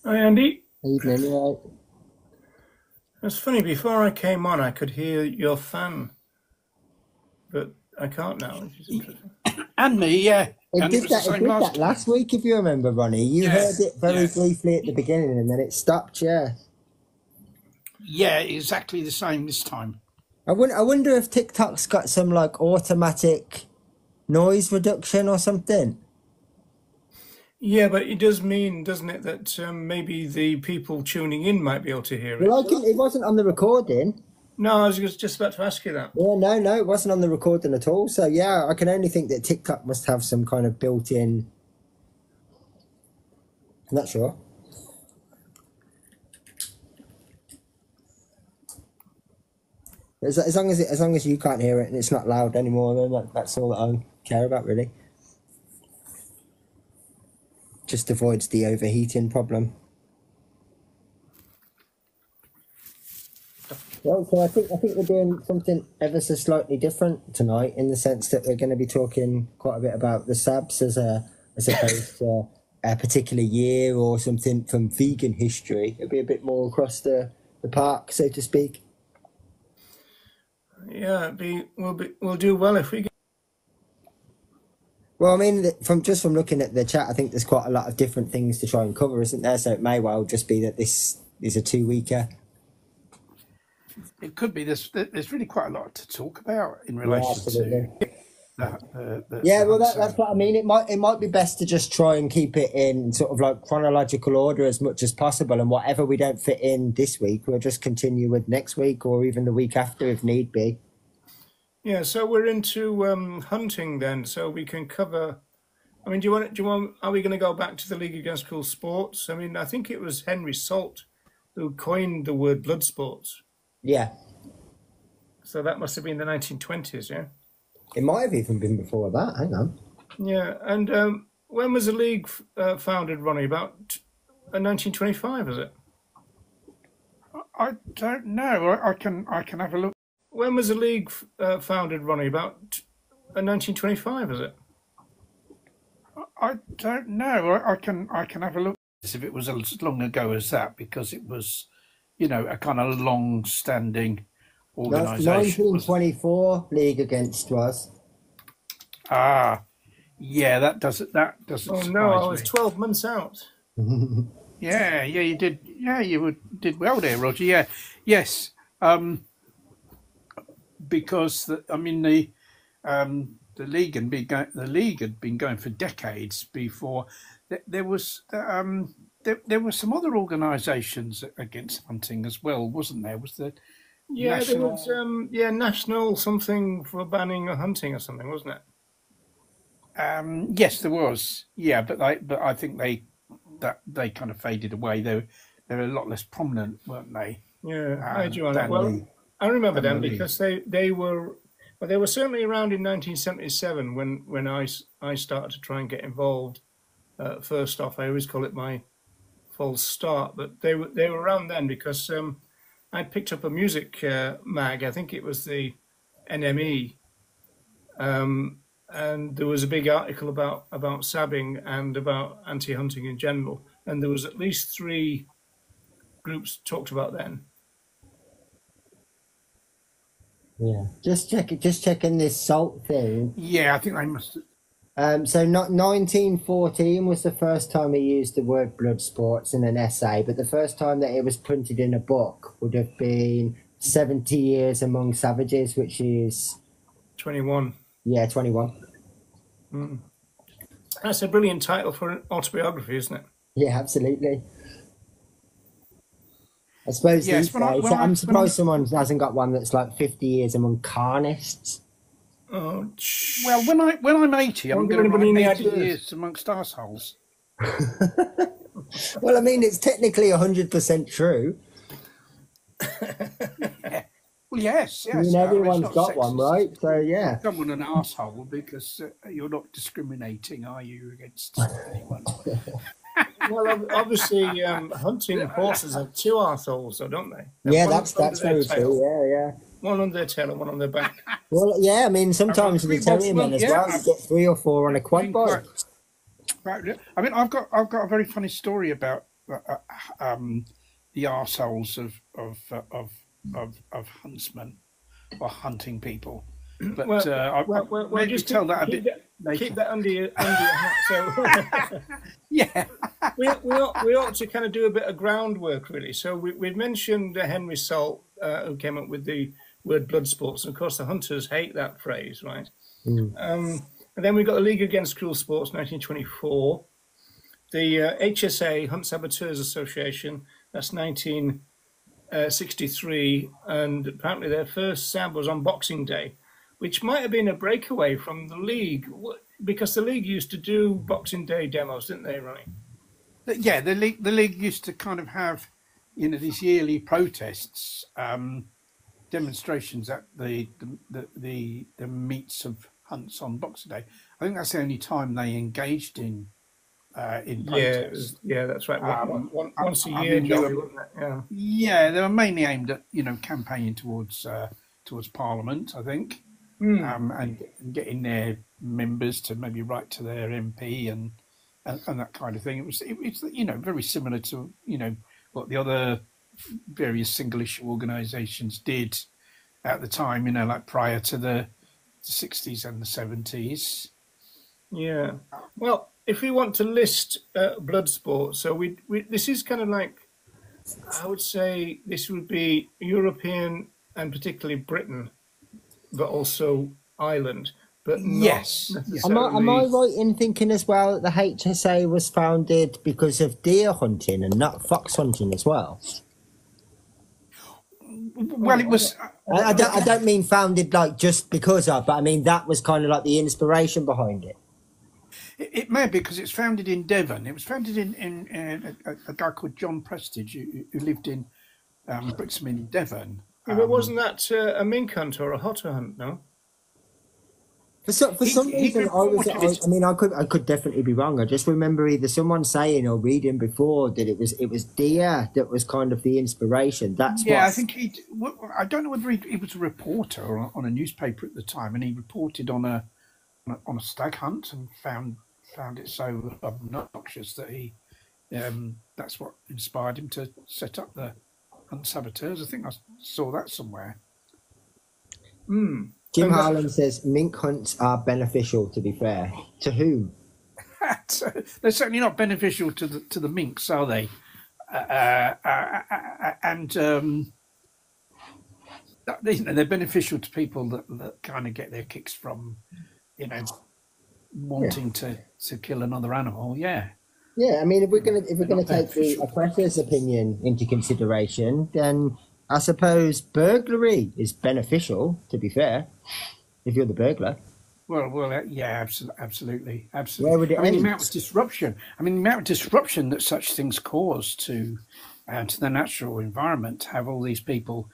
Hi, Andy. Evening, right? It's funny, before I came on, I could hear your fan, but I can't now, which is interesting. And me, yeah. It And it did was the that. It same did that last time. last week, if you remember, Ronnie. You Yeah, heard it very yeah. briefly at the beginning, and then it stopped. Yeah. Yeah, exactly the same this time. I wonder if TikTok's got some like automatic noise reduction or something. Yeah, but it does mean, doesn't it, that maybe the people tuning in might be able to hear Well, it. it wasn't on the recording. No, I was just about to ask you that. Yeah, no, it wasn't on the recording at all. So yeah, I can only think that TikTok must have some kind of built-in. I'm not sure. As long as you can't hear it and it's not loud anymore, then that's all that I care about, really. Just avoids the overheating problem. Well, so I think we're doing something ever so slightly different tonight, in the sense that we're going to be talking quite a bit about the Sabs as opposed to a particular year or something from vegan history. It'll be a bit more across the park, so to speak. Yeah, we'll do well if we get. Well, I mean, from looking at the chat, I think there's quite a lot of different things to try and cover, isn't there? So it may well just be that this is a 2-weeker. It could be. There's really quite a lot to talk about in Yeah, relation absolutely. to the Yeah, well, hunt that's what I mean. It might be best to just try and keep it in sort of like chronological order as much as possible, and whatever we don't fit in this week, we'll just continue with next week or even the week after if need be. Yeah, so we're into hunting then, so we can cover. I mean, are we going to go back to the League Against Cruel Sports? I mean, I think it was Henry Salt who coined the word blood sports. Yeah, So that must have been the 1920s, yeah? it might have even been before that. Hang on. Yeah, and when was the league founded, Ronnie? About 1925, is it? I don't know. I can have a look. When was the league founded, Ronnie? About 1925, is it? I don't know. I can have a look. If it was as long ago as that, because it was, a kind of long-standing organisation. 1924 League Against was. Ah, yeah, that doesn't Oh no, I surprise was me. 12 months out. Yeah, you did. Yeah, did well there, Roger. Yeah, yes. Because the league had been going for decades before. There was there were some other organisations against hunting as well, wasn't there? Was the Yeah, there was national? national something for banning hunting or something, wasn't it? Yes, there was. Yeah, but I think they kind of faded away. They were a lot less prominent, weren't they? Yeah, I do on it. Than Well, the I remember than the them league. because they were certainly around in 1977 when I started to try and get involved. First off, I always call it my false start, but they were around then because I picked up a music mag. I think it was the NME, and there was a big article about sabbing and about anti-hunting in general, and there was at least three groups talked about then. Yeah, just checking this salt thing. Yeah, I think they must. So not 1914 was the first time he used the word blood sports in an essay, but the first time that it was printed in a book would have been 70 Years Among Savages, which is 21. 21. Mm. That's a brilliant title for an autobiography, isn't it? Yeah, absolutely. I suppose Yes, these days, when I'm I surprised someone hasn't got one that's like 50 Years Among Carnists. Oh, well, when I'm 80, I'm don't give going to anybody write any 80 ideas. years amongst arseholes. Well, I mean, it's technically 100% true. Yeah. Well, yes, I mean, yes. I mean, it's everyone's not got one, sexist right? to So, call yeah. someone an asshole because you're not discriminating, are you, against anyone? Well, obviously, hunting horses have two arseholes, though, don't they? They have Yeah, one that's under their very tail, true. Yeah, yeah. one under their tail, and one on their back. Well, yeah, I mean, sometimes with the terrier men as yeah, well, you get 3 or 4 on a quad been bike. quite. I mean, I've got a very funny story about the arseholes of huntsmen or hunting people. But well, maybe just tell that a bit later. Keep that under your hat. So Yeah, we ought to kind of do a bit of groundwork, really. So we've mentioned Henry Salt, who came up with the word blood sports, and of course the hunters hate that phrase, right? And then we've got the League Against Cruel Sports, 1924. The HSA, Hunt Saboteurs Association, that's 1963, and apparently their first sab was on Boxing Day, which might have been a breakaway from the League, because the League used to do Boxing Day demos, didn't they, Ronnie? Yeah, the league used to kind of have, these yearly protests, demonstrations at the meets of hunts on Boxing Day. I think that's the only time they engaged in protest. Yeah, that's right. Once a year, Joey, wasn't it? Yeah, they were mainly aimed at campaigning towards Parliament, I think, and getting their members to maybe write to their MP and that kind of thing. It's very similar to what the other various single issue organisations did at the time. Like prior to the 60s and the 70s. Yeah. Well, if we want to list blood sports, so we this is kind of like, I would say this would be European and particularly Britain, but also Ireland. But yes. Am I right in thinking as well that the HSA was founded because of deer hunting and not fox hunting as well? Well, it was. I don't mean founded like just because of, but I mean that was kind of like the inspiration behind it. It may be because it's founded in Devon. It was founded in a guy called John Prestige who lived in Brixham in Devon. But wasn't that a mink hunt or a otter hunt? No. For some reason, I could definitely be wrong. I just remember either someone saying or reading before that it was deer that was kind of the inspiration. I think I don't know whether he was a reporter on a newspaper at the time, and he reported on a stag hunt and found it so obnoxious that he that's what inspired him to set up the Hunt Saboteurs. I think I saw that somewhere. Jim Harlan says mink hunts are beneficial. To be fair, to whom? They're certainly not beneficial to the minks, are they? They're beneficial to people that kind of get their kicks from, wanting to kill another animal. Yeah. Yeah, I mean, if we're gonna take the oppressor's opinion into consideration, then I suppose burglary is beneficial. To be fair, if you're the burglar. Well, yeah, absolutely. Where would it end? The amount of disruption. the amount of disruption that such things cause to the natural environment. To have all these people,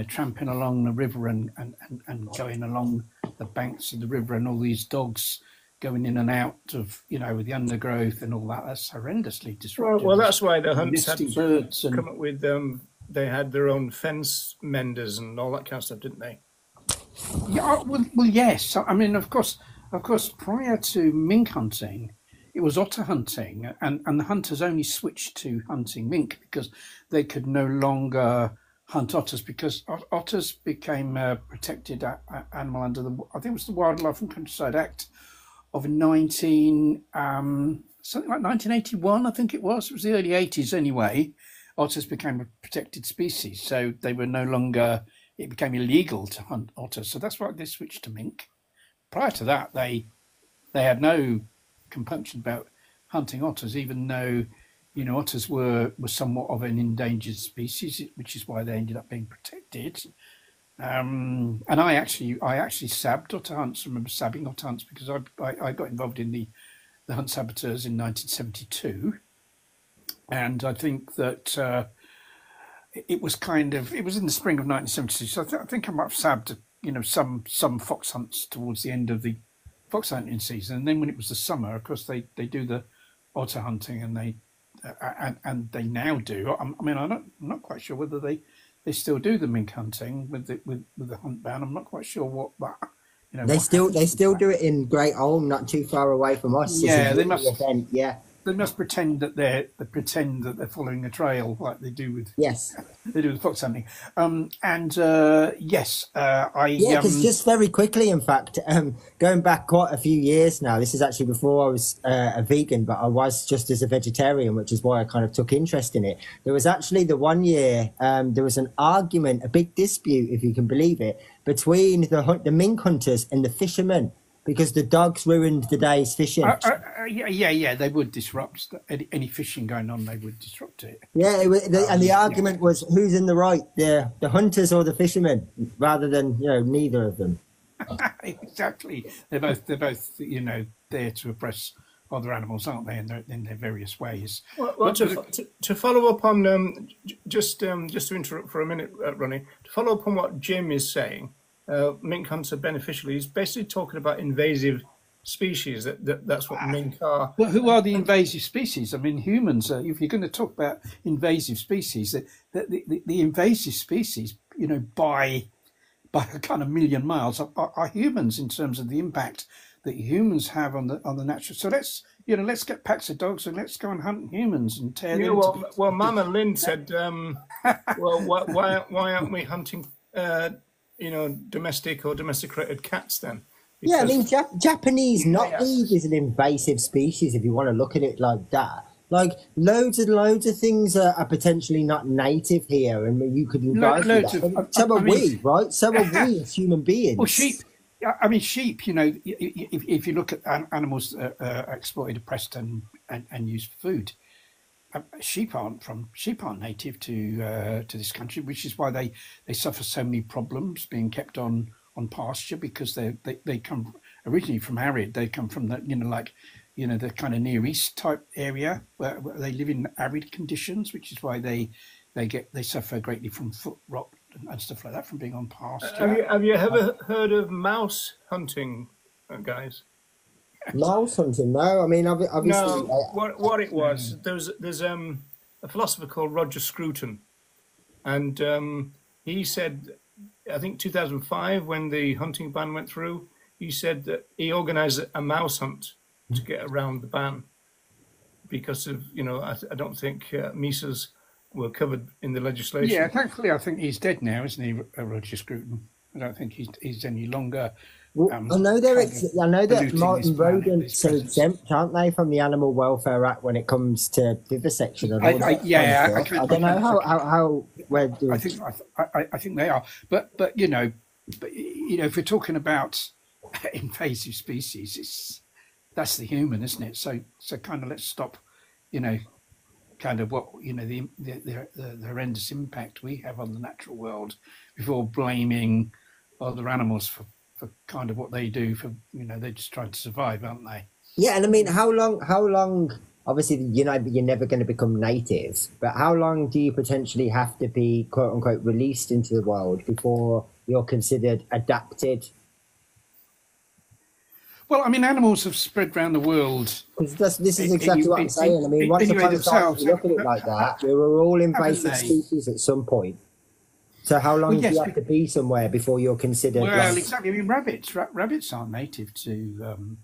tramping along the river and going along the banks of the river, and all these dogs going in and out of, with the undergrowth and all that. That's horrendously disruptive. Well, that's why the hunts had birds to come up with they had their own fence menders and all that kind of stuff, didn't they? Yeah, well, yes. Of course, prior to mink hunting, it was otter hunting, and the hunters only switched to hunting mink because they could no longer hunt otters, because otters became a protected animal under I think it was the Wildlife and Countryside Act of something like 1981, I think it was. It was the early 80s anyway. Otters became a protected species, so they were no longer. It became illegal to hunt otters, so that's why they switched to mink. Prior to that, they had no compunction about hunting otters, even though otters were somewhat of an endangered species, which is why they ended up being protected. And I actually sabbed otter hunts. I remember sabbing otter hunts because I got involved in the Hunt Saboteurs in 1972, and I think that it was in the spring of 1972. So I think I might have sabbed some fox hunts towards the end of the fox hunting season, and then when it was the summer, of course they do the otter hunting, and they now do. I'm not quite sure whether they still do the mink hunting with the hunt ban. I'm not quite sure what that. They still do it in Great Olm, not too far away from us. Yeah, they must. Yeah, must pretend that they're following a trail like they do with Yes. they do with fox hunting. Yes, Because just very quickly, in fact, going back quite a few years now, this is actually before I was a vegan, but I was just as a vegetarian, which is why I kind of took interest in it. There was actually the one year, there was an argument, a big dispute, if you can believe it, between the mink hunters and the fishermen, because the dogs ruined the day's fishing. Yeah, they would disrupt any fishing going on. They would disrupt it. Yeah, and the argument was who's in the right, the hunters or the fishermen, rather than neither of them. Exactly. They're both there to oppress other animals, aren't they? In their various ways. Well, to follow up on just to interrupt for a minute, Ronnie, to follow up on what Jim is saying. Mink hunts are beneficial. He's basically talking about invasive species. That's what mink are. Well, who are the invasive species? I mean, humans. If you're going to talk about invasive species, the invasive species, by a kind of million miles, are humans in terms of the impact that humans have on the natural. So let's get packs of dogs and let's go and hunt humans and tear them. Well, Mama Lynn said, well, why aren't we hunting? Domestic or domesticated cats then? Because, yeah, I mean, Japanese knotweed is an invasive species if you want to look at it like that. Like, loads and loads of things are potentially not native here, and you could invite that. So are we, right? So are we as human beings. Well, sheep. I mean, sheep. If you look at animals exploited, oppressed, and used for food. Sheep aren't native to this country, which is why they suffer so many problems being kept on pasture, because they come originally from arid. They come from the the kind of Near East type area where they live in arid conditions, which is why they suffer greatly from foot rot and stuff like that from being on pasture. Have you ever heard of mouse hunting, guys? Mouse hunting? No, I mean, obviously. No, what it was, there's a philosopher called Roger Scruton, and he said, I think 2005 when the hunting ban went through, he said that he organised a mouse hunt to get around the ban because of I don't think mesas were covered in the legislation. Yeah, thankfully I think he's dead now, isn't he, Roger Scruton? I don't think he's any longer. Well, I know that Martin rodents are exempt, aren't they, from the Animal Welfare Act when it comes to vivisection and all that? I don't know how where do I think they are, but if we're talking about invasive species, that's the human, isn't it? So kind of let's stop, kind of what the horrendous impact we have on the natural world before blaming other animals for kind of what they do. They're just trying to survive, aren't they? Yeah, and I mean, how long? Obviously, you're never going to become native, but how long do you potentially have to be quote unquote released into the world before you're considered adapted? Well, I mean, animals have spread around the world. This is exactly what I'm saying. I mean, once upon a time, if you look at it like that, we were all invasive species at some point. So how long do you have to be somewhere before you're considered? Well, exactly. I mean, rabbits aren't native to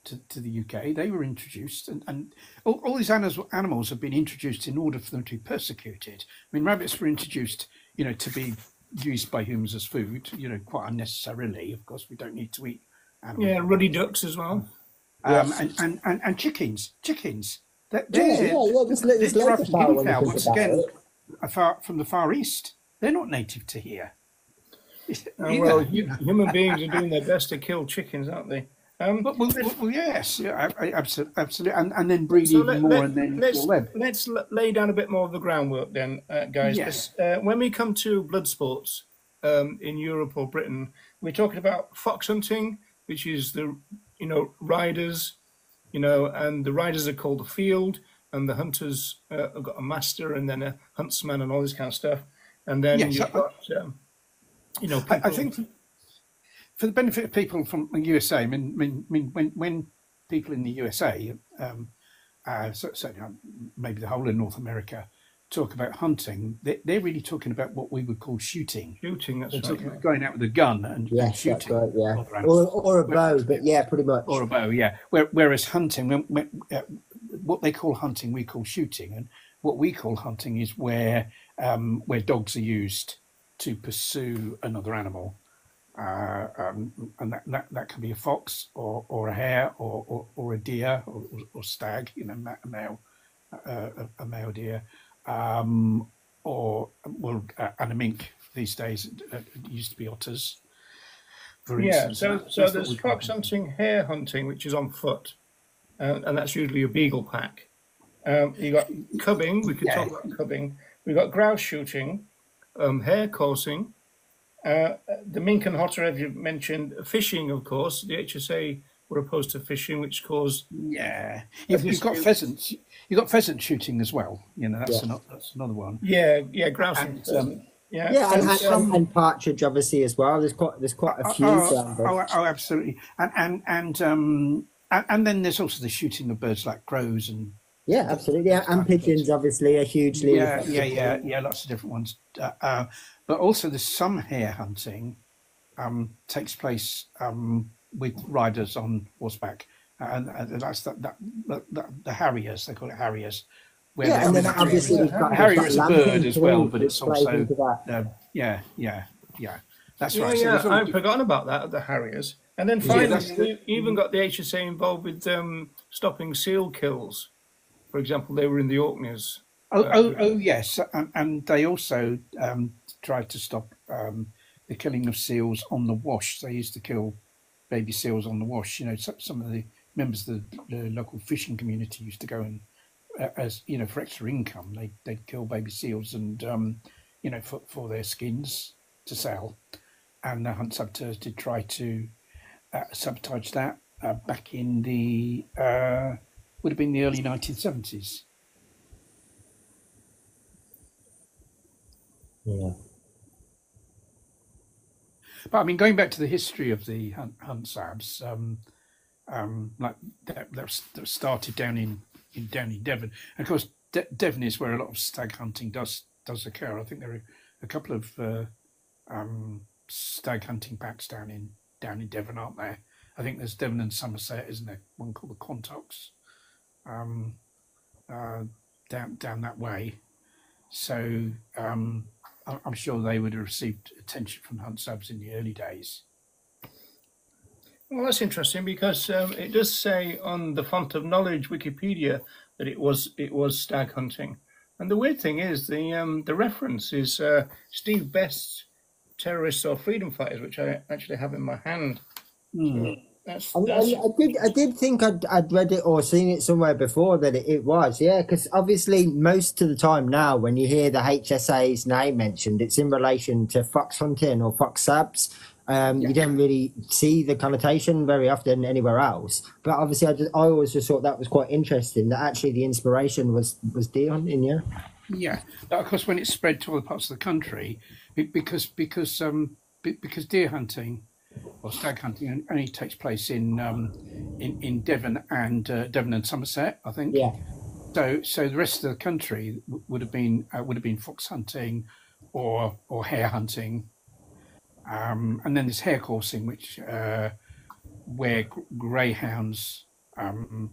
the UK. They were introduced, and all these animals have been introduced in order for them to be persecuted. I mean, rabbits were introduced, to be used by humans as food, quite unnecessarily. Of course, we don't need to eat animals. Yeah, ruddy ducks as well. And chickens. They're just let us know about once again, from the Far East. They're not native to here. Well, human beings are doing their best to kill chickens, aren't they? Well, yes, absolutely, and then breed even more, and then let's lay down a bit more of the groundwork, then, guys. Yes. When we come to blood sports in Europe or Britain, we're talking about fox hunting, which is the riders, and the riders are called the field, and the hunters have got a master, and then a huntsman, and all this kind of stuff. And then you've got, people... I think for the benefit of people from the USA, I mean, when people in the USA, certainly maybe the whole of North America, talk about hunting, they're really talking about what we would call shooting. Shooting, that's right. About going out with a gun and shooting. That's right, yeah. Or a bow, but yeah, pretty much. Or a bow, yeah. Whereas hunting, what they call hunting, we call shooting, and what we call hunting is where dogs are used to pursue another animal, and that can be a fox or a hare or a deer or stag, you know, a male deer, or well, and a mink these days. It used to be otters, for instance. So there's fox hunting, hare hunting, which is on foot, and that's usually a beagle pack. You got cubbing. We could talk about cubbing. We've got grouse shooting, hare coursing, the mink and otter, as you mentioned, fishing. Of course, the HSA were opposed to fishing, which caused You've got pheasants. You've got pheasant shooting as well. You know, that's another one. Grousing. And partridge, obviously, as well. There's quite a few. Absolutely. And then there's also the shooting of birds like crows and absolutely, and pigeons, obviously, are hugely lots of different ones. But also, there's some hare hunting takes place with riders on horseback, and that's the harriers. They call it harriers. And then obviously harrier is a bird as well, but it's also That's right. So I've forgotten about that, the harriers. And then finally, we even got the HSA involved with stopping seal kills. For example, they were in the Orkneys. Yes, and they also tried to stop the killing of seals on the wash. They used to kill baby seals on the wash. You know, some of the members of the local fishing community used to go and, as you know, for extra income, they'd kill baby seals and you know, for their skins to sell. And the hunt saboteurs did try to sabotage that back in the would have been the early 1970s. Yeah. But I mean, going back to the history of the hunt sabs, like that started down in Devon. And of course, Devon is where a lot of stag hunting does occur. I think there are a couple of stag hunting packs down in Devon, aren't there? I think there's Devon and Somerset, isn't there? One called the Quantocks, down that way. So I'm sure they would have received attention from hunt sabs in the early days. Well, that's interesting because it does say on the Font of Knowledge Wikipedia that it was stag hunting, and the weird thing is the reference is Steve Best's Terrorists or Freedom Fighters, which I actually have in my hand. So I did think I'd read it or seen it somewhere before that it was, because obviously most of the time now when you hear the HSA's name mentioned, it's in relation to fox hunting or fox sabs. You don't really see the connotation very often anywhere else. But obviously I always just thought that was quite interesting, that actually the inspiration was deer hunting, Yeah, of course, when it spread to other parts of the country, because deer hunting or stag hunting only takes place in Devon and Somerset, I think. Yeah. So the rest of the country would have been fox hunting or hare hunting, and then there's hare coursing, which where greyhounds were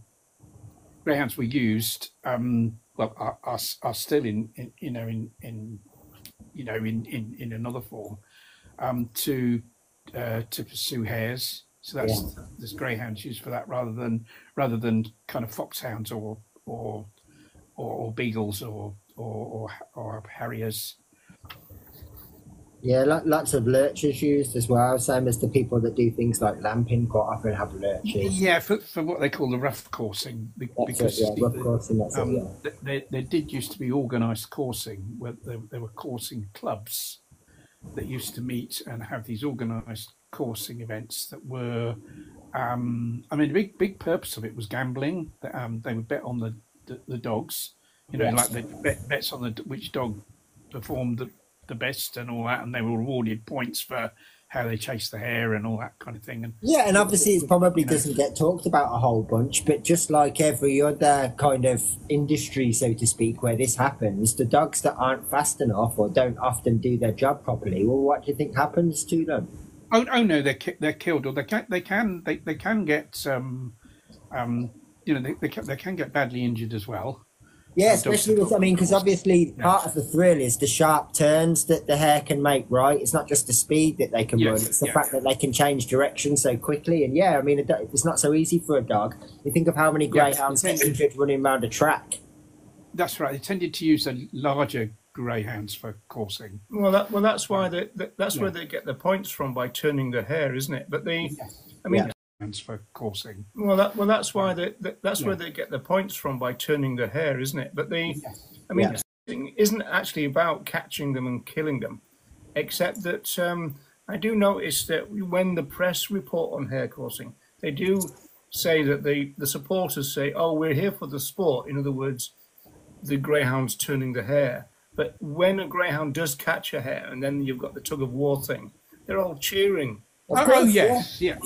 used. Are still in another form to pursue hares. So there's greyhounds used for that rather than kind of foxhounds or beagles or harriers. Yeah, lots of lurchers used as well, same as the people that do things like lamping quite often have lurchers. Yeah, for what they call the rough coursing, because rough coursing, there did used to be organised coursing, where there were coursing clubs that used to meet and have these organised coursing events that were, I mean, the big purpose of it was gambling. They would bet on the dogs, like they bets on which dog performed the best and all that, and they were rewarded points for how they chased the hare and all that kind of thing. And obviously it probably doesn't get talked about a whole bunch, but just like every other kind of industry, so to speak, where this happens, the dogs that aren't fast enough or don't often do their job properly, well, what do you think happens to them? Oh no, they're killed, or they can get they can get badly injured as well. Yeah, especially with, I mean, because obviously part of the thrill is the sharp turns that the hare can make, right? It's not just the speed that they can run, it's the fact that they can change direction so quickly. And yeah, I mean, it's not so easy for a dog. You think of how many greyhounds get injured running around a track. That's right. They tended to use the larger greyhounds for coursing. Well, that's why that's where they get the points from, by turning the hare, isn't it? But I mean. For coursing. Well, that's why that's where they get the points from, by turning the hare, isn't it? But I mean, it isn't actually about catching them and killing them, except that I do notice that when the press report on hare coursing, they do say that the supporters say, "Oh, we're here for the sport." In other words, the greyhound's turning the hare. But when a greyhound does catch a hare, and then you've got the tug of war thing, they're all cheering. Yes. I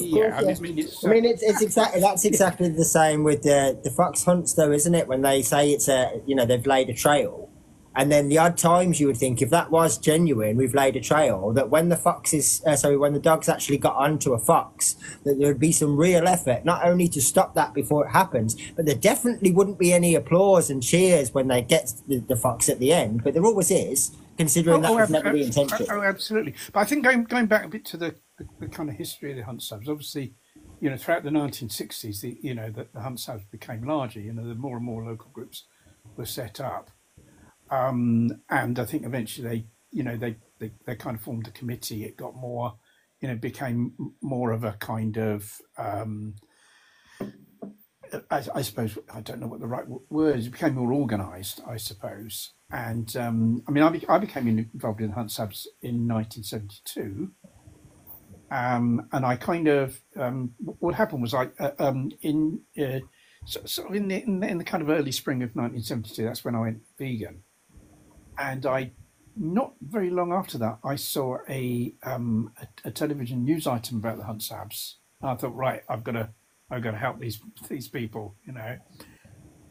mean, it's exactly the same with the fox hunts, though, isn't it? When they say it's they've laid a trail, and then the odd times you would think, if that was genuine, we've laid a trail, that when when the dogs actually got onto a fox, that there would be some real effort, not only to stop that before it happens, but there definitely wouldn't be any applause and cheers when they get the fox at the end. But there always is, considering that was never the intention. Oh, absolutely. But I think going back a bit to the kind of history of the hunt subs, obviously, throughout the 1960s, the hunt subs became larger. The more and more local groups were set up, and I think eventually they kind of formed a committee. It got more, became more of a kind of, I suppose, I don't know what the right word is. It became more organised, I suppose. And I mean, I became involved in the hunt subs in 1972. And I kind of what happened was in the kind of early spring of 1972. That's when I went vegan, and not very long after that I saw a television news item about the hunt sabs. And I thought, right, I've got to help these people,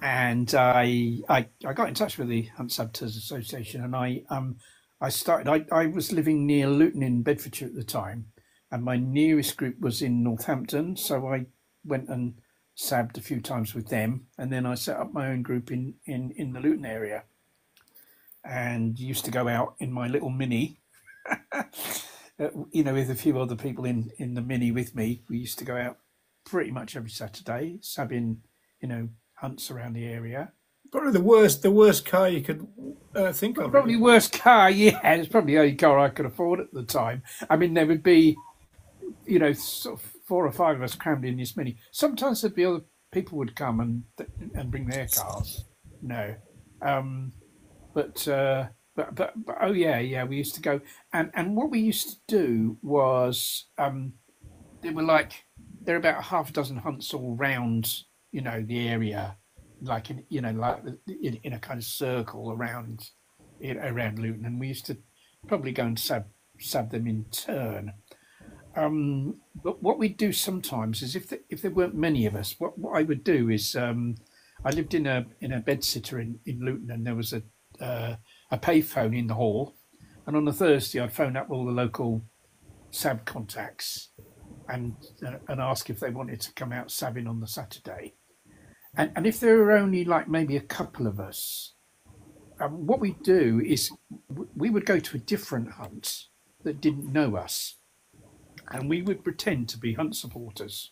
And I got in touch with the Hunt Sabters Association, and I started. I was living near Luton in Bedfordshire at the time. And my nearest group was in Northampton, so I went and sabbed a few times with them, and then I set up my own group in the Luton area, and used to go out in my little Mini, with a few other people in the Mini with me. We used to go out pretty much every Saturday, sabbing, hunts around the area. Probably the worst car you could think of. Probably worst car, yeah. It's probably the only car I could afford at the time. I mean, there would be, sort of 4 or 5 of us crammed in this Mini. Sometimes there'd be other people would come and bring their cars. No, but oh yeah, we used to go, and what we used to do was there are about half a dozen hunts all round, the area, like in a kind of circle around Luton, and we used to probably go and sab them in turn. But what we'd do sometimes is if there weren't many of us, what I would do is I lived in a bedsitter in Luton, and there was a payphone in the hall, and on a Thursday I'd phone up all the local sab contacts and ask if they wanted to come out sabbing on the Saturday. And if there were only like maybe a couple of us, what we'd do is we would go to a different hunt that didn't know us, and we would pretend to be hunt supporters.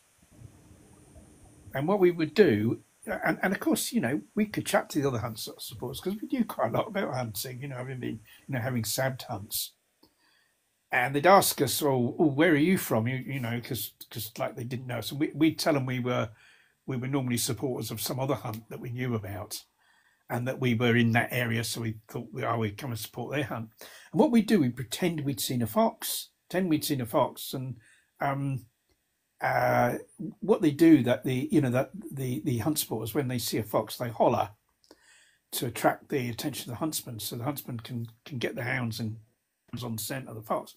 And what we would do, and of course, we could chat to the other hunt supporters because we knew quite a lot about hunting, having sabbed hunts. And they'd ask us, "Oh, where are you from?" Because like they didn't know us, and we'd tell them we were normally supporters of some other hunt that we knew about, and that we were in that area, so we thought we'd come and support their hunt. And what we'd do, we'd pretend we'd seen a fox, and what they do, that the hunt supporters, when they see a fox, they holler to attract the attention of the huntsman, so the huntsman can get the hounds and on the scent of the fox.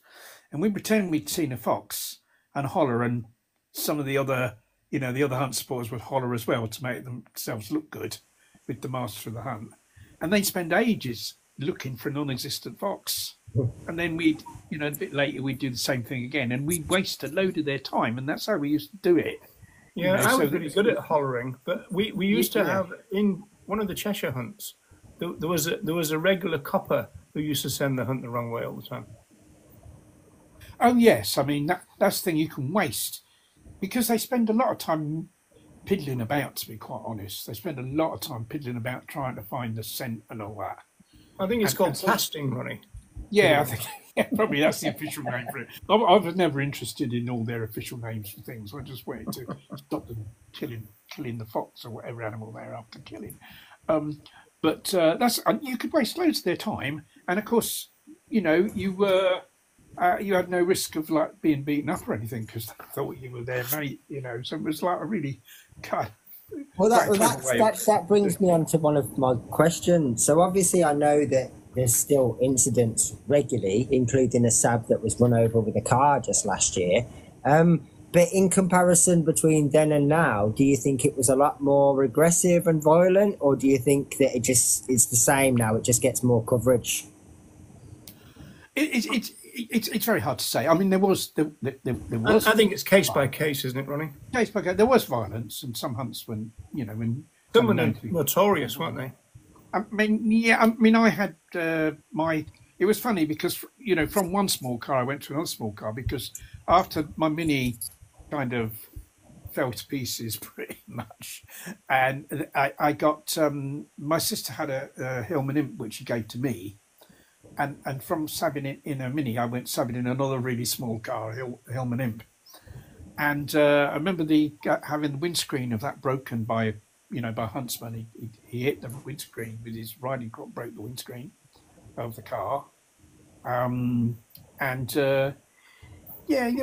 And we pretend we'd seen a fox and holler, and some of the other hunt supporters would holler as well to make themselves look good with the master of the hunt. And they'd spend ages looking for a non-existent fox. And then we'd, a bit later, we'd do the same thing again, and we'd waste a load of their time, and that's how we used to do it. Yeah, I so was really good at hollering, but we used to yeah. have in one of the Cheshire hunts. There was a regular copper who used to send the hunt the wrong way all the time. Oh yes, I mean that's the thing you can waste because they spend a lot of time piddling about. To be quite honest, they spend a lot of time piddling about trying to find the scent and all that. I think it's called So, casting, Ronnie. yeah, I think probably that's the official name for it. I was never interested in all their official names for things. I just wanted to stop them killing the fox or whatever animal they're after killing. But that's you could waste loads of their time, and of course, you had no risk of like being beaten up or anything because they thought you were their mate. So it was like a really kind of. Well, that brings me on to one of my questions. So obviously, I know that there's still incidents regularly, including a Sab that was run over with a car just last year. But in comparison between then and now, do you think it was a lot more aggressive and violent, or do you think that it's the same now? It just gets more coverage. It's very hard to say. I mean, there was. I think it's case by case, isn't it, Ronnie? Case by case. There was violence, and some hunts when some were notorious, weren't they? I mean, yeah. I mean, I had my. It was funny because from one small car I went to another small car because after my Mini kind of fell to pieces pretty much, and I got my sister had a Hillman Imp which she gave to me. And from sabbing it in a Mini, I went sabbing in another really small car, Hillman Imp. And I remember having the windscreen of that broken by a huntsman. He hit the windscreen with his riding crop, broke the windscreen of the car. There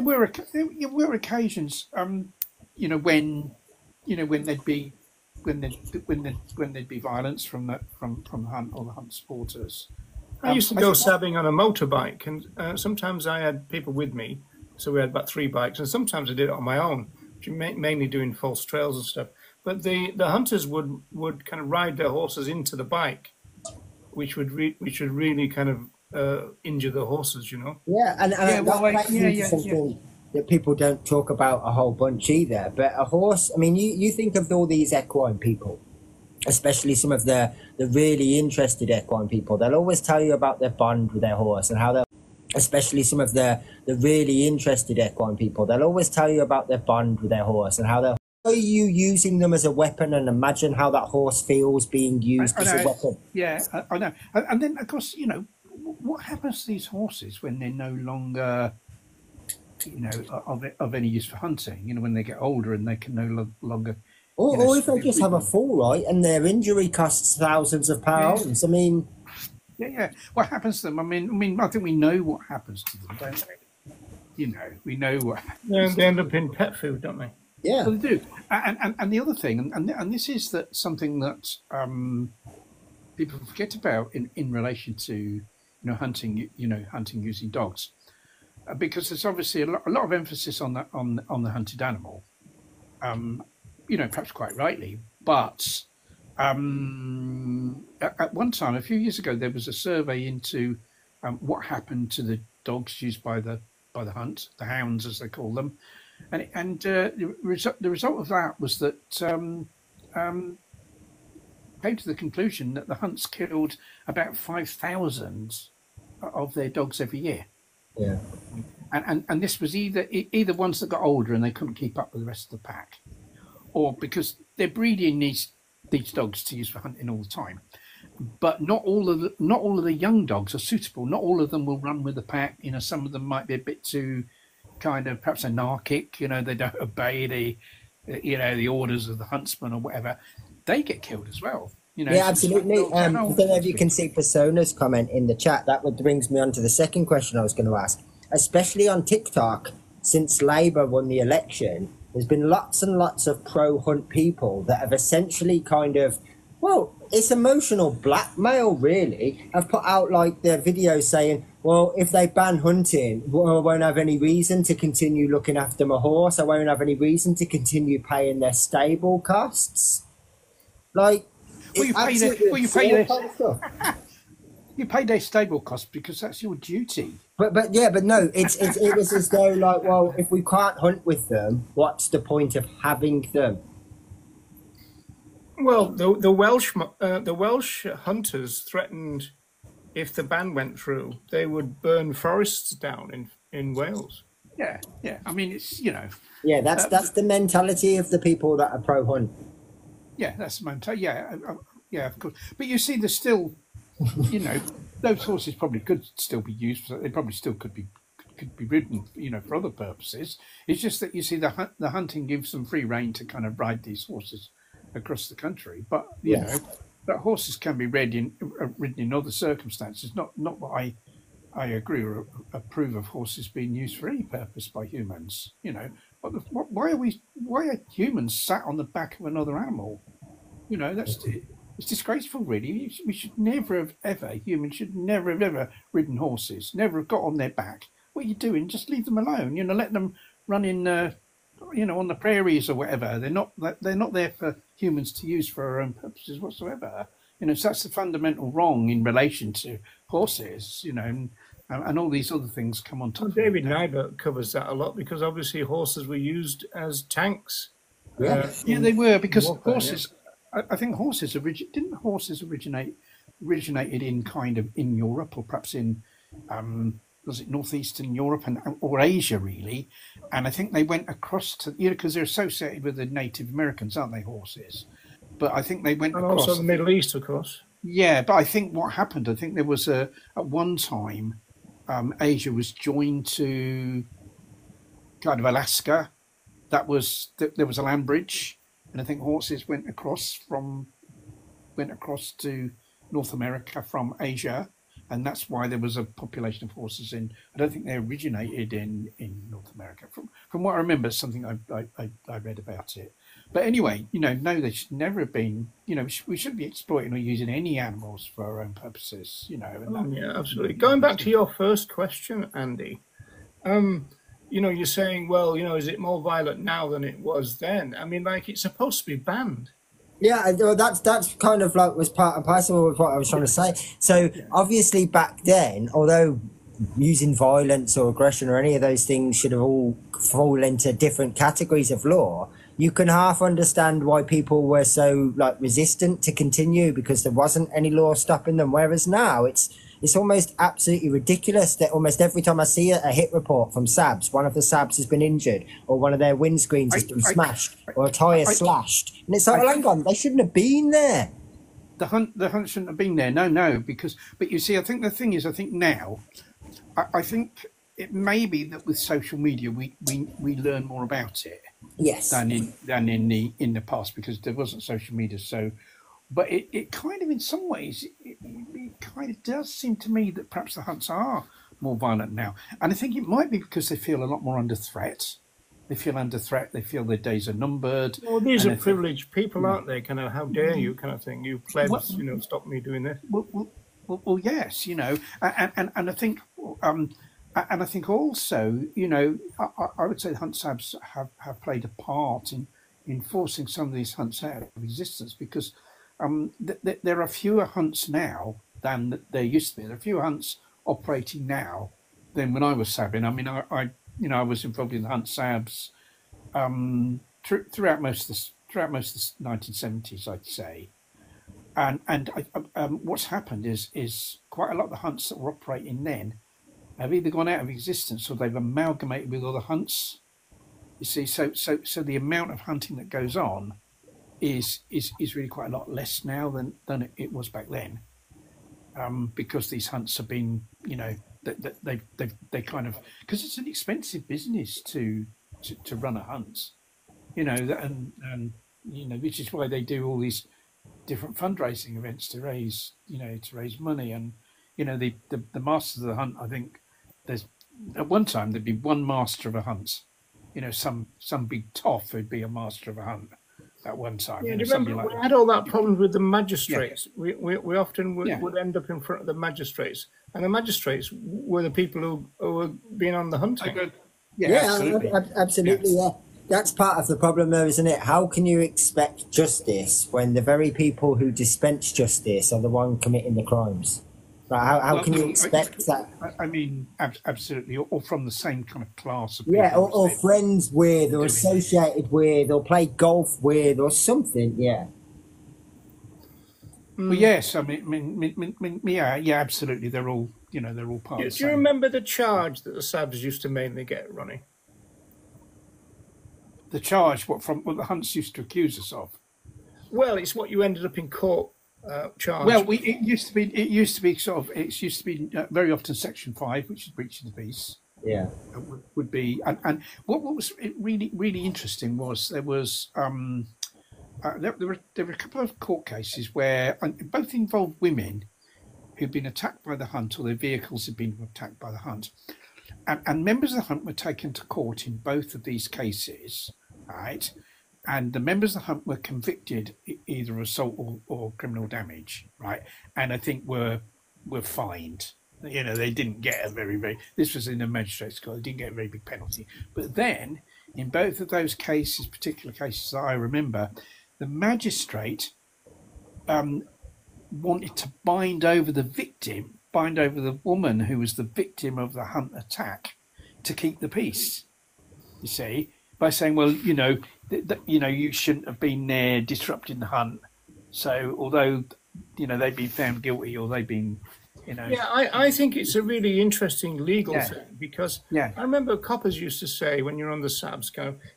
were occasions, when there'd be violence from the hunt or the hunt supporters. I used to go sabbing on a motorbike, and sometimes I had people with me, so we had about 3 bikes, and sometimes I did it on my own, mainly doing false trails and stuff. But the hunters would kind of ride their horses into the bike, which would really kind of injure the horses, Yeah, and that's something that people don't talk about a whole bunch either. But a horse, I mean, you think of all these equine people, especially some of the really interested equine people. They'll always tell you about their bond with their horse and how they'll, especially some of the really interested equine people. They'll always tell you about their bond with their horse and how they'll. Are you using them as a weapon, and imagine how that horse feels being used as a weapon? Yeah, I know. And then, of course, what happens to these horses when they're no longer, of any use for hunting? When they get older and they can no longer. Or if they just have a fall, right, and their injury costs thousands of pounds. I mean, yeah. What happens to them? I mean, I think we know what happens to them, don't we? We know what. Yeah, they end up in pet food, don't they? Yeah, well, they do. And the other thing, and this is something that people forget about in relation to hunting using dogs, because there's obviously a lot of emphasis on the hunted animal. Perhaps quite rightly, but at one time, a few years ago, there was a survey into what happened to the dogs used by the hunt, the hounds as they call them, and the result of that was that came to the conclusion that the hunts killed about 5,000 of their dogs every year. Yeah, and this was either ones that got older and they couldn't keep up with the rest of the pack, or because they're breeding these dogs to use for hunting all the time. But not all of the young dogs are suitable. Not all of them will run with the pack. Some of them might be a bit too kind of perhaps anarchic. They don't obey the orders of the huntsman or whatever. They get killed as well. Yeah, absolutely. I don't know if you can see Persona's comment in the chat. That brings me on to the second question I was going to ask. Especially on TikTok, since Labour won the election, there's been lots and lots of pro-hunt people that have essentially kind of, well, it's emotional blackmail, really. Have put out like their videos saying, well, if they ban hunting, well, I won't have any reason to continue looking after my horse. I won't have any reason to continue paying their stable costs. Like, you pay this. You pay their stable costs because that's your duty. But no, it was as though like, well, if we can't hunt with them, what's the point of having them? Well, the Welsh hunters threatened if the ban went through, they would burn forests down in Wales. Yeah, yeah. I mean, it's Yeah, that's the mentality of the people that are pro hunt. Yeah, that's the mentality. Yeah, yeah, of course. But you see, there's still, those horses probably could still be used. They probably still could be ridden, for other purposes. It's just that you see the hunting gives them free rein to kind of ride these horses across the country. But that horses can be ridden in other circumstances. Not what I agree or approve of horses being used for any purpose by humans. Why are humans sat on the back of another animal? It's disgraceful, really. We should never have ever, humans should never have ever ridden horses, never have got on their back. What are you doing? Just leave them alone. Let them run in, on the prairies or whatever. They're not there for humans to use for our own purposes whatsoever. So that's the fundamental wrong in relation to horses, and all these other things come on top. Well, David Nybert covers that a lot because obviously horses were used as tanks. Yeah, they were because horses. Yeah. I think horses originated in kind of in Europe or perhaps in was it northeastern Europe or Asia really, and I think they went across to because they're associated with the Native Americans, aren't they, horses? But I think they went across. Also the Middle East, of course. Yeah, but I think what happened, I think there was at one time, Asia was joined to kind of Alaska. There was a land bridge, and I think horses went across to North America from Asia, and that's why there was a population of horses in. I don't think they originated in North America. From what I remember, something I read about it. But anyway, no, they should never have been. We shouldn't be exploiting or using any animals for our own purposes. Yeah, absolutely. Going back to your first question, Andy, you're saying, well, is it more violent now than it was then? I mean, like it's supposed to be banned. Yeah, that's kind of like was part and parcel of what I was trying to say. So obviously back then, although using violence or aggression or any of those things should have all fall into different categories of law, you can half understand why people were so resistant to continue because there wasn't any law stopping them. Whereas now it's almost absolutely ridiculous that almost every time I see a hit report from Sabs, one of the Sabs has been injured or one of their windscreens has been smashed or a tyre slashed. And it's like, well, hang on, they shouldn't have been there. The hunt shouldn't have been there. No, but you see, I think the thing is, I think now, I think it may be that with social media we learn more about it. Yes. Than in the past because there wasn't social media. So, but it kind of in some ways it kind of does seem to me that perhaps the hunts are more violent now, and I think it might be because they feel a lot more under threat. They feel under threat. They feel their days are numbered. Well, these are privileged people, aren't they? Kind of, how dare you, kind of thing. You plebs, stop me doing this. Well, yes, and I think. And I think also, I would say the hunt sabs have played a part in forcing some of these hunts out of existence because there are fewer hunts now than there used to be. There are fewer hunts operating now than when I was sabbing. I mean, I was involved in the hunt sabs throughout most of the 1970s, I'd say. And what's happened is quite a lot of the hunts that were operating then have either gone out of existence or they've amalgamated with other hunts. You see, so the amount of hunting that goes on is really quite a lot less now than it was back then, because these hunts have been, they kind of because it's an expensive business to run a hunt, and which is why they do all these different fundraising events to raise money and. The masters of the hunt, I think there's at one time there'd be one master of a hunt. Some big toff who'd be a master of a hunt at one time. Yeah, remember we had all that problem with the magistrates. Yeah. We often would end up in front of the magistrates, and the magistrates were the people who were being on the hunting. Absolutely. Yeah. That's part of the problem, though, isn't it? How can you expect justice when the very people who dispense justice are the one committing the crimes? Like, how can you expect that? I mean, absolutely, or from the same kind of class of people. Yeah, or friends with, or associated with, or play golf with, or something. Yeah. Well, yes, I mean, yeah, absolutely. They're all, they're all part of the Do same. you remember the charge that the Sabs used to mainly get, Ronnie? The charge, what the Hunts used to accuse us of? Well, it's what you ended up in court charged. Well, it used to be very often Section 5, which is breaching the peace. Yeah. Would be, and what was really, really interesting was there were a couple of court cases where both involved women who'd been attacked by the Hunt, or their vehicles had been attacked by the Hunt, and members of the Hunt were taken to court in both of these cases, right? And the members of the Hunt were convicted either assault or criminal damage, right? And I think were fined. They didn't get a very. This was in a magistrate's court. They didn't get a very big penalty. But then, in both of those cases, particular cases that I remember, the magistrate wanted to bind over the woman who was the victim of the Hunt attack, to keep the peace. You see, by saying, well, you shouldn't have been there disrupting the Hunt. So although, they've been found guilty, or they've been, Yeah, I think it's a really interesting legal thing, because I remember coppers used to say, when you're on the Sabs,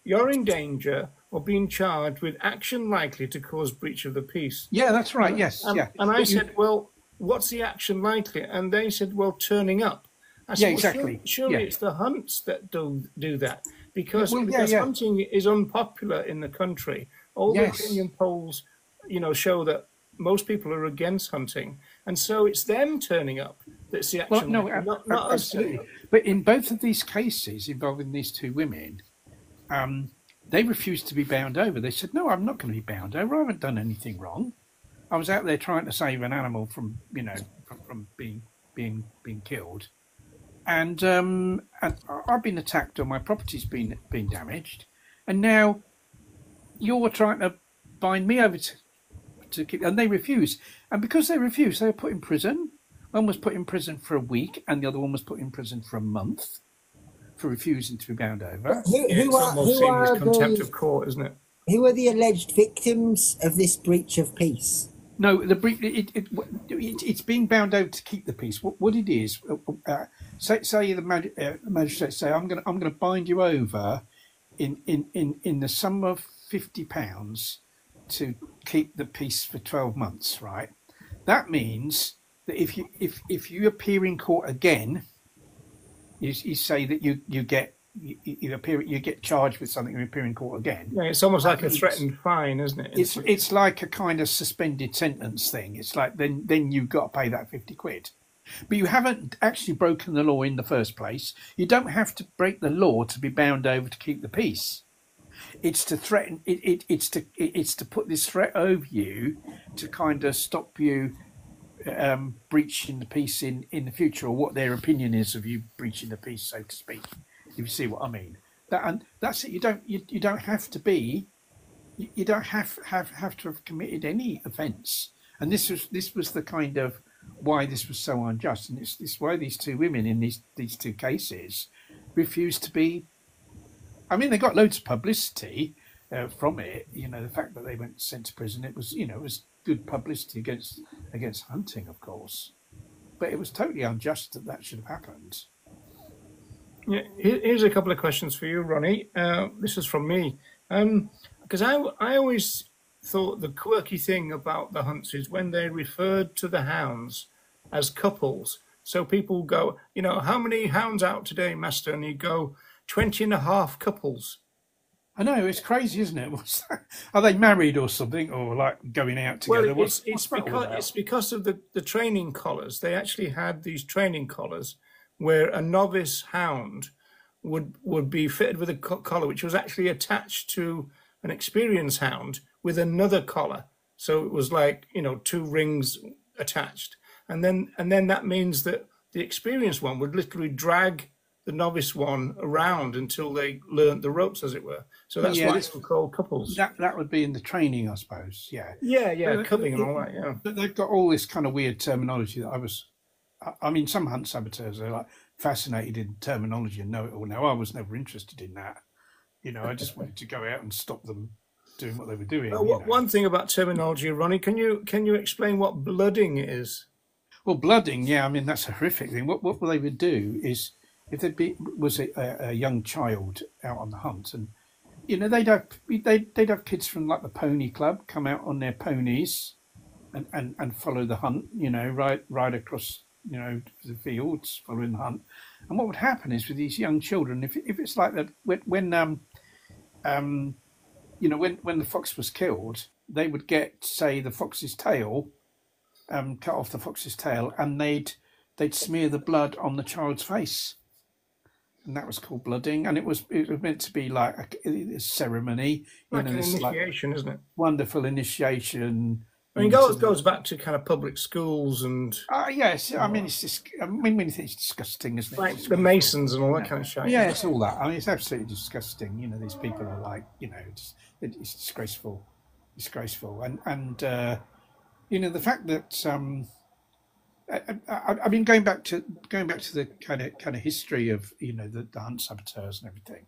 you're in danger or being charged with action likely to cause breach of the peace. Yeah, that's right. Yes. And I said, well, what's the action likely? And they said, well, turning up. I said, exactly. Well, surely it's the Hunts that do that, because hunting is unpopular in the country. All the opinion polls, show that most people are against hunting, and so it's them turning up that's the action. Well, no, not us. But in both of these cases involving these two women, they refused to be bound over. They said, "No, I'm not going to be bound over. I haven't done anything wrong. I was out there trying to save an animal from being killed, and I've been attacked, or my property's been damaged, and now you're trying to bind me over to keep." And they refused, and because they refused, they were put in prison. One was put in prison for a week, and the other one was put in prison for a month for refusing to be bound over. It's almost seen as contempt of court, isn't it? Who are the alleged victims of this breach of peace? No, it's being bound over to keep the peace. What it is, say the magistrate say, I'm going to bind you over in the sum of £50 to keep the peace for 12 months, right? That means that if you appear in court again, you say that you get charged with something and appear in court again. Yeah, it's almost like a threatened fine, isn't it? It's like a kind of suspended sentence thing. It's like then you've got to pay that £50. But you haven't actually broken the law in the first place. You don't have to break the law to be bound over to keep the peace. It's to threaten. It's to put this threat over you to kind of stop you breaching the peace in the future, or what their opinion is of you breaching the peace, so to speak. If you see what I mean, that's it. You don't have to be. You don't have to have committed any offence. And this was the kind of why this was so unjust, and it's why these two women in these two cases refused to be. I mean, they got loads of publicity from it. The fact that they went sent to prison, it was good publicity against hunting, of course, but it was totally unjust that should have happened. Yeah, here's a couple of questions for you, Ronnie. This is from me, because I always thought the quirky thing about the Hunts is when they referred to the hounds as couples. So people go, how many hounds out today, master? And you go, 20 and a half couples. I know, it's crazy, isn't it? Are they married or something, or like going out together? Well, it's because of the training collars. They actually had these training collars where a novice hound would be fitted with a collar, which was actually attached to an experienced hound with another collar. So it was like, two rings attached. And then that means that the experienced one would literally drag the novice one around until they learnt the ropes, as it were. So that's why it's called couples. That would be in the training, I suppose. Yeah. Yeah, cubbing and all that. Yeah. But they've got all this kind of weird terminology that I was I mean, some hunt saboteurs are like fascinated in terminology and know it all. Now, I was never interested in that. I just wanted to go out and stop them doing what they were doing. One thing about terminology, Ronnie, can you explain what blooding is? Well, blooding, yeah, I mean that's a horrific thing. What they would do is, if was a young child out on the hunt, and they'd have kids from like the pony club come out on their ponies, and follow the hunt. Ride across the fields following the hunt. And what would happen is with these young children, if it's like that when the fox was killed, they would get, say, the fox's tail, cut off the fox's tail, and they'd smear the blood on the child's face, and that was called blooding. And it was meant to be like a ceremony, like an initiation, isn't it? Wonderful initiation. I mean, it goes back to kind of public schools and. Yes, I mean it's just. I mean, when you think it's disgusting, isn't it? Like the Masons and all that kind of shit. Yeah, it's all that. I mean, it's absolutely disgusting. These people are like, it's disgraceful, and the fact that I mean, going back to the kind of history of the hunt saboteurs and everything.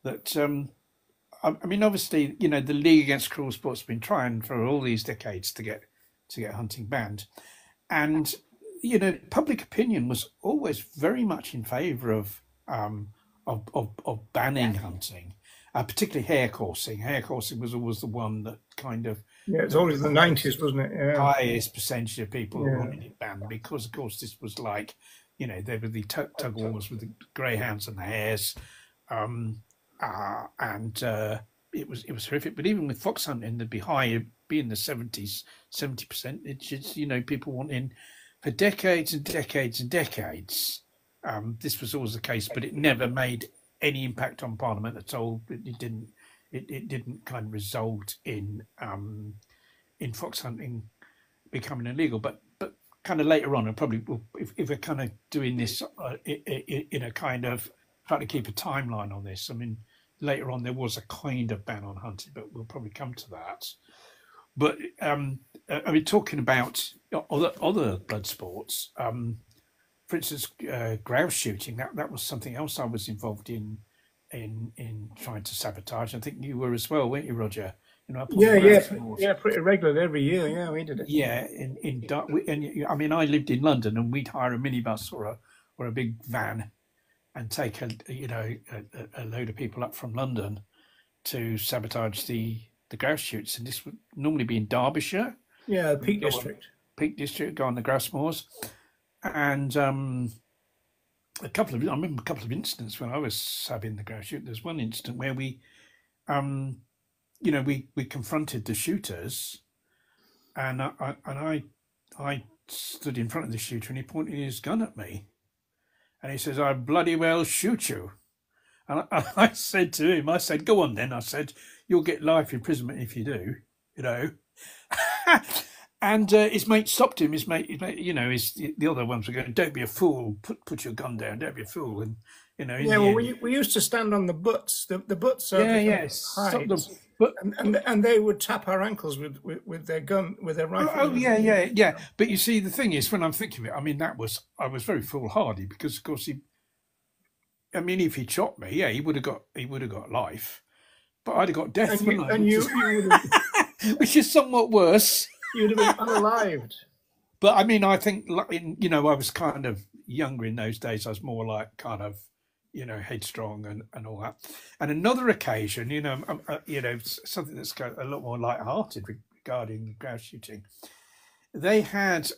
That I mean, obviously, the League Against Cruel Sports has been trying for all these decades to get hunting banned, and public opinion was always very much in favour of banning hunting, particularly hare coursing. Hare coursing was always the one that kind of it's always the 90s, wasn't it? Yeah. Highest percentage of people who wanted it banned because, of course, this was like there were the tug wars with the greyhounds and the hares. And it was horrific. But even with fox hunting, there'd be in the 70s, 70%. It's just, people wanting for decades and decades and decades. This was always the case, but it never made any impact on Parliament at all. It didn't. It didn't kind of result in fox hunting becoming illegal. But kind of later on, and probably if we're kind of doing this in a kind of trying to keep a timeline on this. I mean, later on there was a kind of ban on hunting, but we'll probably come to that. But I mean, talking about other blood sports, for instance, grouse shooting. That was something else I was involved in trying to sabotage. I think you were as well, weren't you, Roger? Yeah, pretty regularly every year. Yeah, we did it. Yeah, and I mean, I lived in London, and we'd hire a minibus or a big van, and take a load of people up from London to sabotage the grouse shoots, and this would normally be in Derbyshire. Yeah, Peak District. Go on the grouse moors, and I remember a couple of incidents when I was sabbing the grouse shoot. There's one incident where we confronted the shooters, and I stood in front of the shooter, and he pointed his gun at me. And he says, "I bloody well shoot you." And I said to him, "Go on then." I said, "You'll get life imprisonment if you do, And his mate stopped him. His mate, the other ones were going, "Don't be a fool. Put your gun down. Don't be a fool." And Yeah, well, we used to stand on the butts. The butts are stop them. But and they would tap our ankles with their gun, with their rifle. Oh yeah. But you see, the thing is, when I'm thinking of it, I mean, I was very foolhardy because, of course, if he shot me, yeah, he would have got life, but I'd have got death. Which is somewhat worse. You'd have been unalived. But I mean, I think, I was kind of younger in those days. I was more like kind of, headstrong and all that. And another occasion, something that's a lot more light-hearted regarding grouse shooting. They had,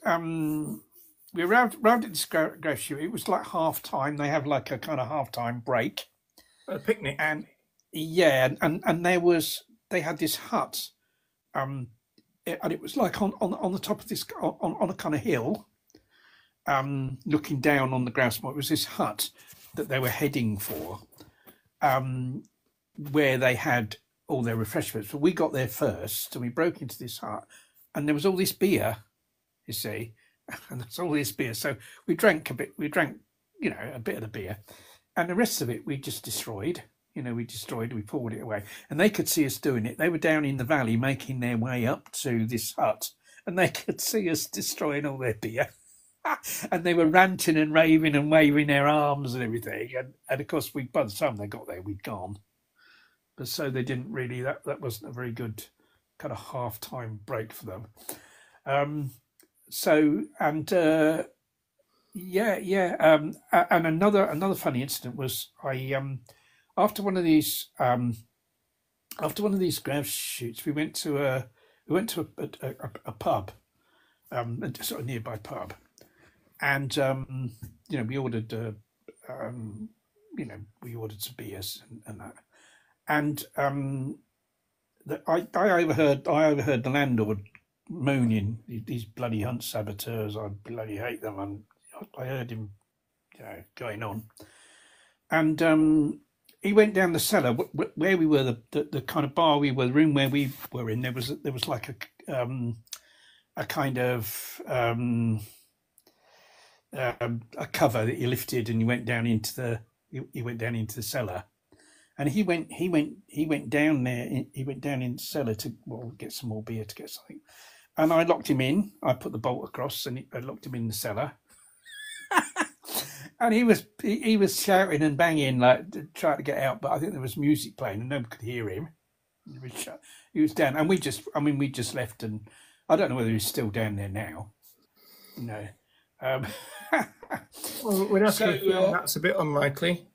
we arrived at this grouse shoot. It was like half-time. They have like a kind of half-time break. A picnic. And yeah, and they had this hut, and it was like on the top of this, on a kind of hill, looking down on the grouse moor. It was this hut that they were heading for, where they had all their refreshments. But we got there first, and we broke into this hut, and there was all this beer, you see, and there's all this beer. So we drank a bit. We drank, a bit of the beer, and the rest of it we just destroyed. We poured it away, and they could see us doing it. They were down in the valley making their way up to this hut, and they could see us destroying all their beer. And they were ranting and raving and waving their arms and everything. And of course, by the time they got there, we'd gone. But so they didn't really. That wasn't a very good kind of half-time break for them. So and yeah. And another funny incident was after one of these grouse shoots, we went to a pub, sort of nearby pub, and we ordered we ordered some beers and that, and I overheard the landlord mooning, these bloody hunt saboteurs, I bloody hate them, and I heard him going on, and he went down the cellar where we were, the kind of bar we were, the room where we were in. There was like a kind of a cover that you lifted, and you went down into the cellar, and he went down there. He went down in the cellar to get some more beer, to get something, and I locked him in. I put the bolt across, and I locked him in the cellar. And he was shouting and banging, like trying to get out, but I think there was music playing and no one could hear him. He was down, and we just left, and I don't know whether he's still down there now. No. Well, we'd have to feel that's a bit unlikely.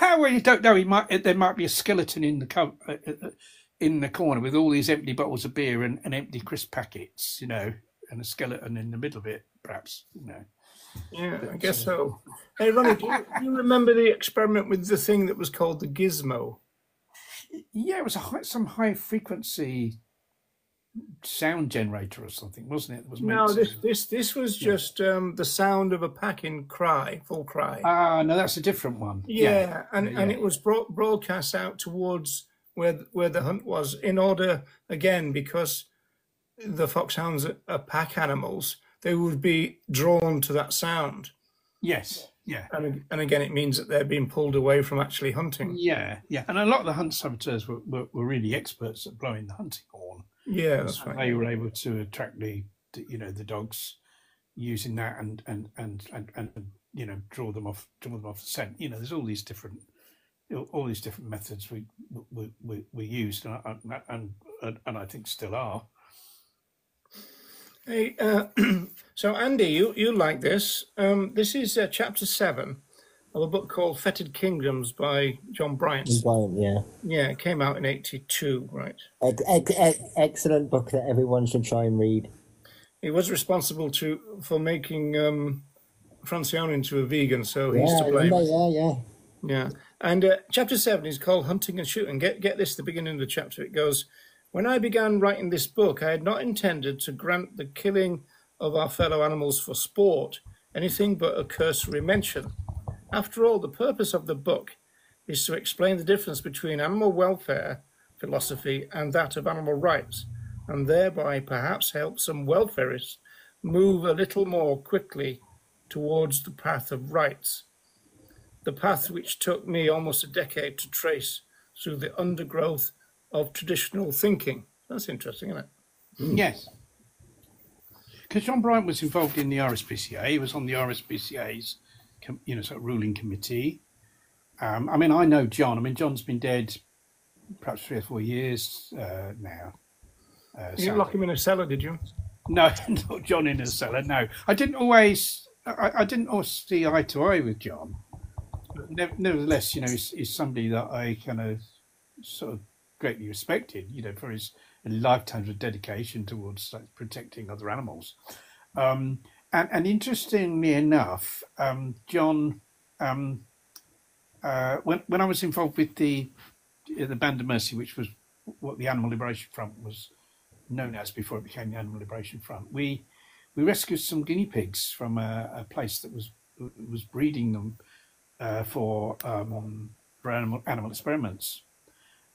Well, you don't know. There might be a skeleton in the corner with all these empty bottles of beer and empty crisp packets, and a skeleton in the middle of it, perhaps, Yeah, I guess so. Hey, Ronnie, do you remember the experiment with the thing that was called the gizmo? Yeah, it was some high frequency sound generator or something, wasn't it? It was this was just the sound of a packing cry, full cry. Ah, no, that's a different one. Yeah, and it was broadcast out towards where the hunt was, in order, again, because the foxhounds are pack animals, they would be drawn to that sound. Yes, yeah. And again, it means that they're being pulled away from actually hunting. Yeah. And a lot of the hunt saboteurs were really experts at blowing the hunting horn. Yeah, that's right. They were able to attract the dogs using that and draw them off the scent. There's all these different methods we used, and I think still are. Hey, so Andy, you like this? This is chapter 7 of a book called Fetid Kingdoms by John Bryant. Yeah. Yeah, it came out in 1982, right? Excellent book that everyone should try and read. He was responsible for making Francione into a vegan, so he's to blame. Yeah. And chapter 7 is called Hunting and Shooting. Get this, the beginning of the chapter. It goes, "When I began writing this book, I had not intended to grant the killing of our fellow animals for sport anything but a cursory mention. After all, the purpose of the book is to explain the difference between animal welfare philosophy and that of animal rights, and thereby perhaps help some welfarists move a little more quickly towards the path of rights, the path which took me almost a decade to trace through the undergrowth of traditional thinking." That's interesting, isn't it? Yes. Because John Bryant was involved in the RSPCA. He was on the RSPCA's, sort of ruling committee. I know John. John's been dead perhaps 3 or 4 years now. You didn't lock him in a cellar, did you? No, not John in a cellar. No, I didn't always see eye to eye with John. But nevertheless, he's somebody that I kind of sort of greatly respected, for his lifetimes of dedication towards protecting other animals. And interestingly enough, John, when I was involved with the Band of Mercy, which was what the Animal Liberation Front was known as before it became the Animal Liberation Front, we rescued some guinea pigs from a place that was breeding them for animal experiments.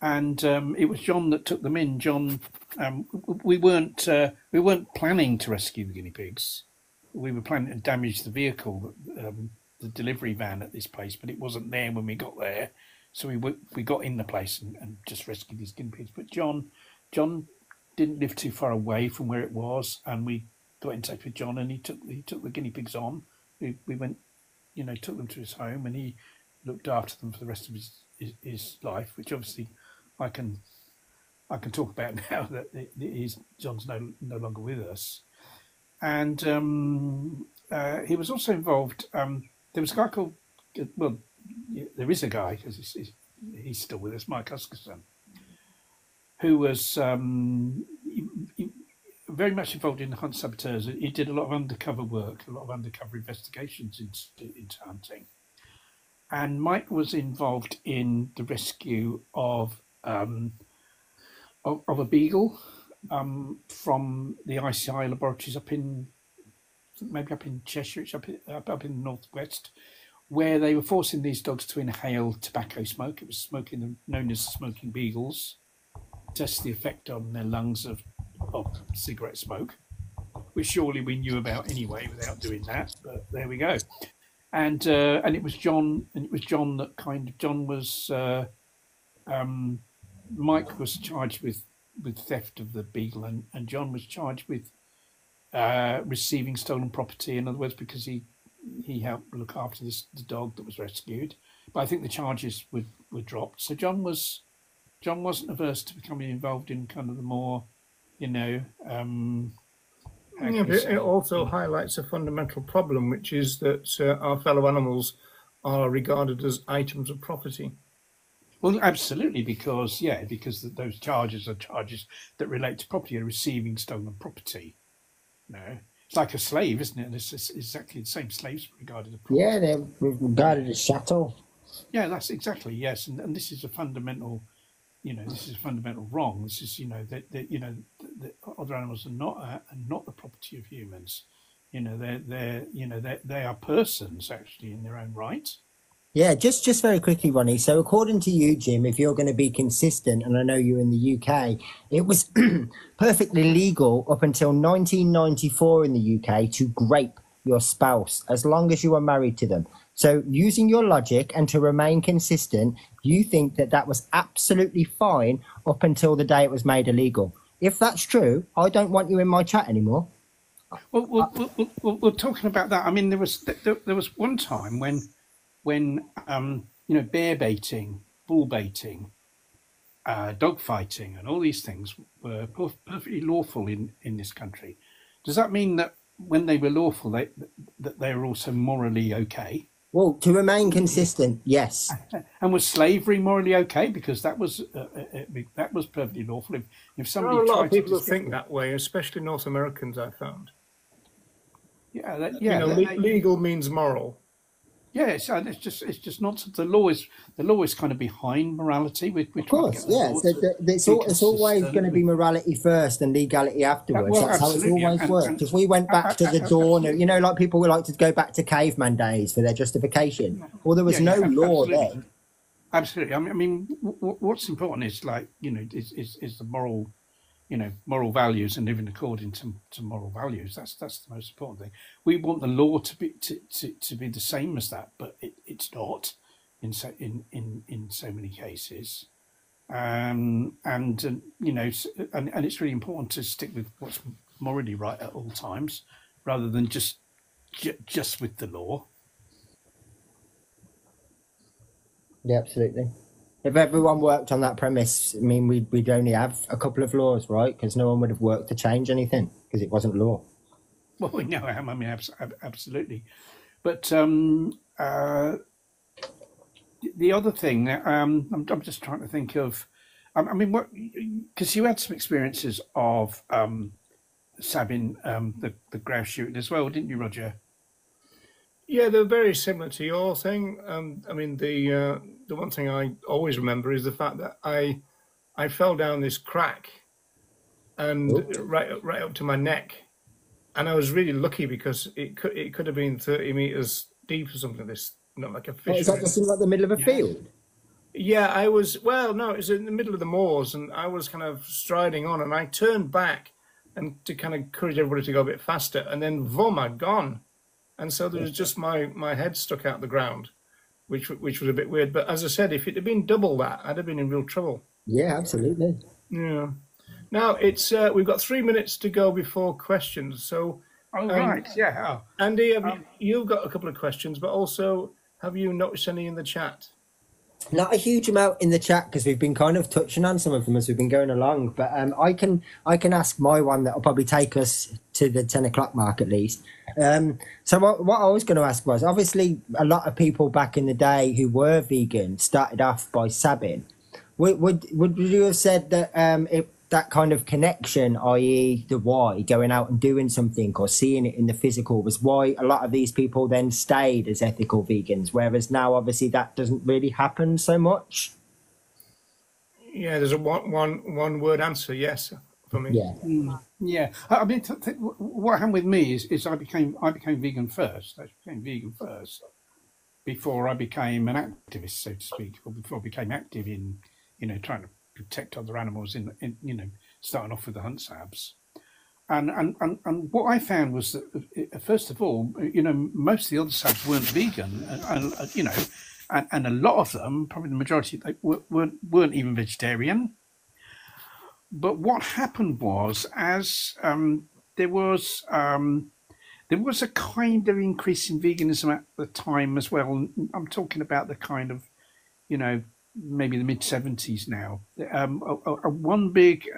And it was John that took them in. John, we weren't planning to rescue the guinea pigs. We were planning to damage the vehicle, the delivery van at this place, but it wasn't there when we got there. So we got in the place and just rescued these guinea pigs. But John didn't live too far away from where it was, and we got in touch with John, and he took the guinea pigs on. We went, took them to his home, and he looked after them for the rest of his life, which obviously I can talk about now that John's no longer with us. And he was also involved. There was a guy called, well, there is a guy, because he's still with us, Mike Huskisson, who was very much involved in hunt saboteurs. He did a lot of undercover work, a lot of undercover investigations into hunting. And Mike was involved in the rescue of a beagle from the ICI laboratories up in Cheshire, up in the northwest, where they were forcing these dogs to inhale tobacco smoke. It was known as smoking beagles. Test the effect on their lungs of cigarette smoke, which surely we knew about anyway without doing that. But there we go. And it was John, Mike was charged with theft of the beagle, and John was charged with receiving stolen property. In other words, because he helped look after the dog that was rescued. But I think the charges were dropped. So John wasn't averse to becoming involved in kind of the more, but it also highlights a fundamental problem, which is that our fellow animals are regarded as items of property. Well, absolutely, because those charges are charges that relate to property, or receiving stolen property. It's like a slave, isn't it? And it's exactly the same. Slaves are regarded as property. Yeah, they're regarded as chattel. Yeah, that's exactly, yes. And this is a fundamental, wrong. This is, that other animals are not the property of humans. They are persons actually in their own right. Yeah, just very quickly, Ronnie. So according to you, Jim, if you're going to be consistent, and I know you're in the UK, it was perfectly legal up until 1994 in the UK to grape your spouse as long as you were married to them. So using your logic and to remain consistent, you think that was absolutely fine up until the day it was made illegal. If that's true, I don't want you in my chat anymore. Well, we're talking about that. I mean, there was one time when bear baiting, bull baiting, dog fighting, and all these things were perfectly lawful in this country. Does that mean that when they were lawful, that they were also morally okay? Well, to remain consistent, yes. And was slavery morally okay? Because that was perfectly lawful. If somebody a lot of people think that way, especially North Americans, I found. Yeah, legal means moral. Yeah, it's just not the law is kind of behind morality. Of course, yeah. So it's always going to be morality first and legality afterwards. Well, that's how it's always worked. If we went back to the dawn, like people would like to go back to caveman days for their justification. Well, there was no law then. Absolutely. I mean, what's important is is the moral. Moral values and living according to moral values. That's the most important thing. We want the law to be the same as that, but it's not in so many cases. And it's really important to stick with what's morally right at all times, rather than just with the law. Yeah, absolutely. If everyone worked on that premise, I mean, we'd only have a couple of laws, right? Because no one would have worked to change anything because it wasn't law. Well, we know. I mean, absolutely. But the other thing, I'm just trying to think of. I mean, what? Because you had some experiences of sabbing the grouse shooting as well, didn't you, Roger? Yeah, they're very similar to your thing. I mean, the one thing I always remember is the fact that I fell down this crack, and right up to my neck, and I was really lucky because it could have been 30 meters deep or something. This not like a fish. Is that just in like the middle of a field? Yeah, I was. Well, no, it was in the middle of the moors, and I was kind of striding on, and I turned back and to kind of encourage everybody to go a bit faster, and then boom, I'd gone. And so there was just my head stuck out the ground, which was a bit weird. But as I said, if it had been double that, I'd have been in real trouble. Yeah, absolutely. Yeah. Now it's we've got 3 minutes to go before questions. So Oh, right, yeah. Andy, you've got a couple of questions, but also, have you noticed any in the chat? Not a huge amount in the chat because we've been kind of touching on some of them as we've been going along. But I can ask my one that'll probably take us to the 10 o'clock mark at least. So what I was going to ask was, obviously a lot of people back in the day who were vegan started off by sabbing. Would you have said that that kind of connection, i.e. the why, going out and doing something or seeing it in the physical, was why a lot of these people then stayed as ethical vegans, whereas now obviously that doesn't really happen so much? Yeah, there's a one word answer, yes, for me. Yeah. Yeah, I mean, what happened with me is I became vegan first. I became vegan first before I became an activist, so to speak, or before I became active in, trying to protect other animals in starting off with the hunt sabs. And what I found was that, first of all, most of the other sabs weren't vegan, and a lot of them, probably the majority, weren't even vegetarian. But what happened was, as there was a kind of increase in veganism at the time as well. I'm talking about the kind of, maybe the mid-70s now. One big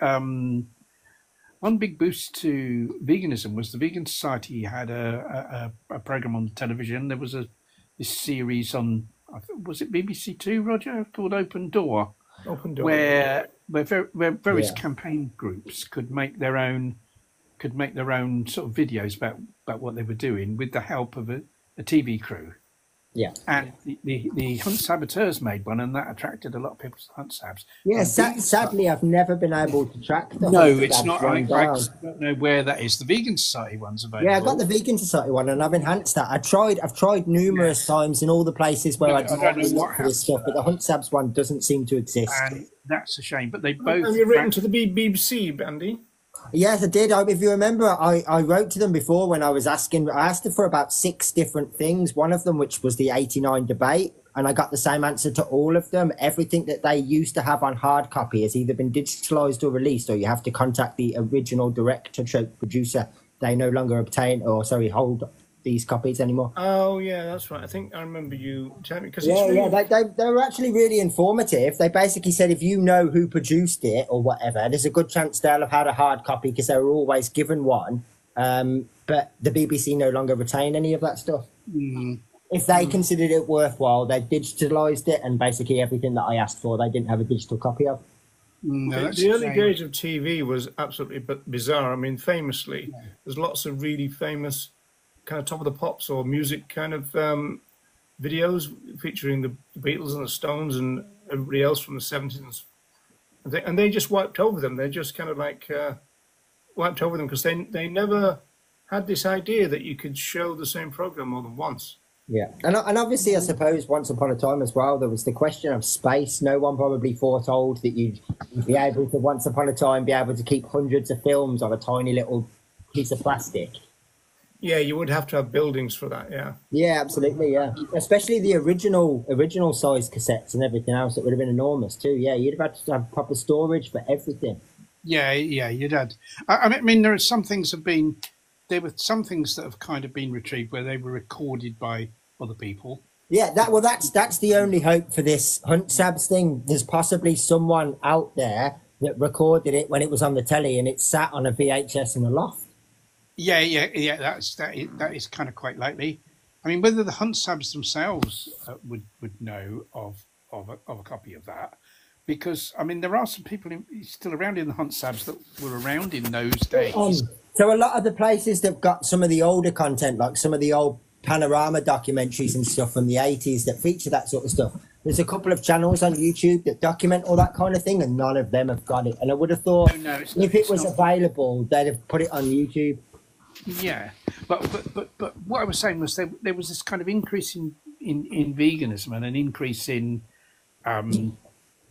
boost to veganism was the Vegan Society had a program on television. There was this series on, was it BBC Two, Roger, called Open Door, where various campaign groups could make their own sort of videos about what they were doing with the help of a TV crew. Yeah. And the Hunt Saboteurs made one, and that attracted a lot of people to Hunt Sabs. Yeah, sadly, I've never been able to track the No, Hunt it's Sabs not. one I down. don't know where that is. The Vegan Society one's available. Yeah, I got the Vegan Society one, and I've enhanced that. I've tried numerous times in all the places where I don't know look for this stuff, but the Hunt Sabs one doesn't seem to exist. And that's a shame. But they both. Have you written to the BBC, Andy? Yes, I did. If you remember, I wrote to them before when I was asking. I asked them for about 6 different things. One of them, which was the '89 debate, and I got the same answer to all of them. Everything that they used to have on hard copy has either been digitalized or released, or you have to contact the original director, producer. They no longer hold these copies anymore. Oh yeah, that's right. I think I remember you telling me because they were actually really informative. They basically said if you know who produced it or whatever, there's a good chance they'll have had a hard copy because they were always given one. But the BBC no longer retain any of that stuff. If they considered it worthwhile, they digitalised it, and basically everything that I asked for, they didn't have a digital copy of. The early days of TV was absolutely bizarre. I mean, famously, there's lots of really famous kind of Top of the Pops or music kind of videos featuring the Beatles and the Stones and everybody else from the 70s. And they just wiped over them. They just kind of like wiped over them because they never had this idea that you could show the same program more than once. Yeah, and obviously, I suppose once upon a time as well, there was the question of space. No one probably foretold that you'd be able to, once upon a time, be able to keep hundreds of films on a tiny little piece of plastic. Yeah, you would have to have buildings for that, yeah. Yeah, absolutely, yeah. Especially the original size cassettes and everything else, it would have been enormous too. Yeah, you'd have had to have proper storage for everything. Yeah, you'd had. I mean, there were some things that have kind of been retrieved where they were recorded by other people. Yeah, that's the only hope for this Hunt Sabs thing. There's possibly someone out there that recorded it when it was on the telly and it sat on a VHS in a loft. Yeah. That is kind of quite likely. I mean, whether the Hunt Sabs themselves would know of a copy of that, because I mean, there are some people still around in the Hunt Sabs that were around in those days. So a lot of the places that got some of the older content, like some of the old panorama documentaries and stuff from the 80s that feature that sort of stuff. There's a couple of channels on YouTube that document all that kind of thing, and none of them have got it. And I would have thought if it was available, they'd have put it on YouTube. Yeah, but what I was saying was there was this kind of increase in veganism and an increase in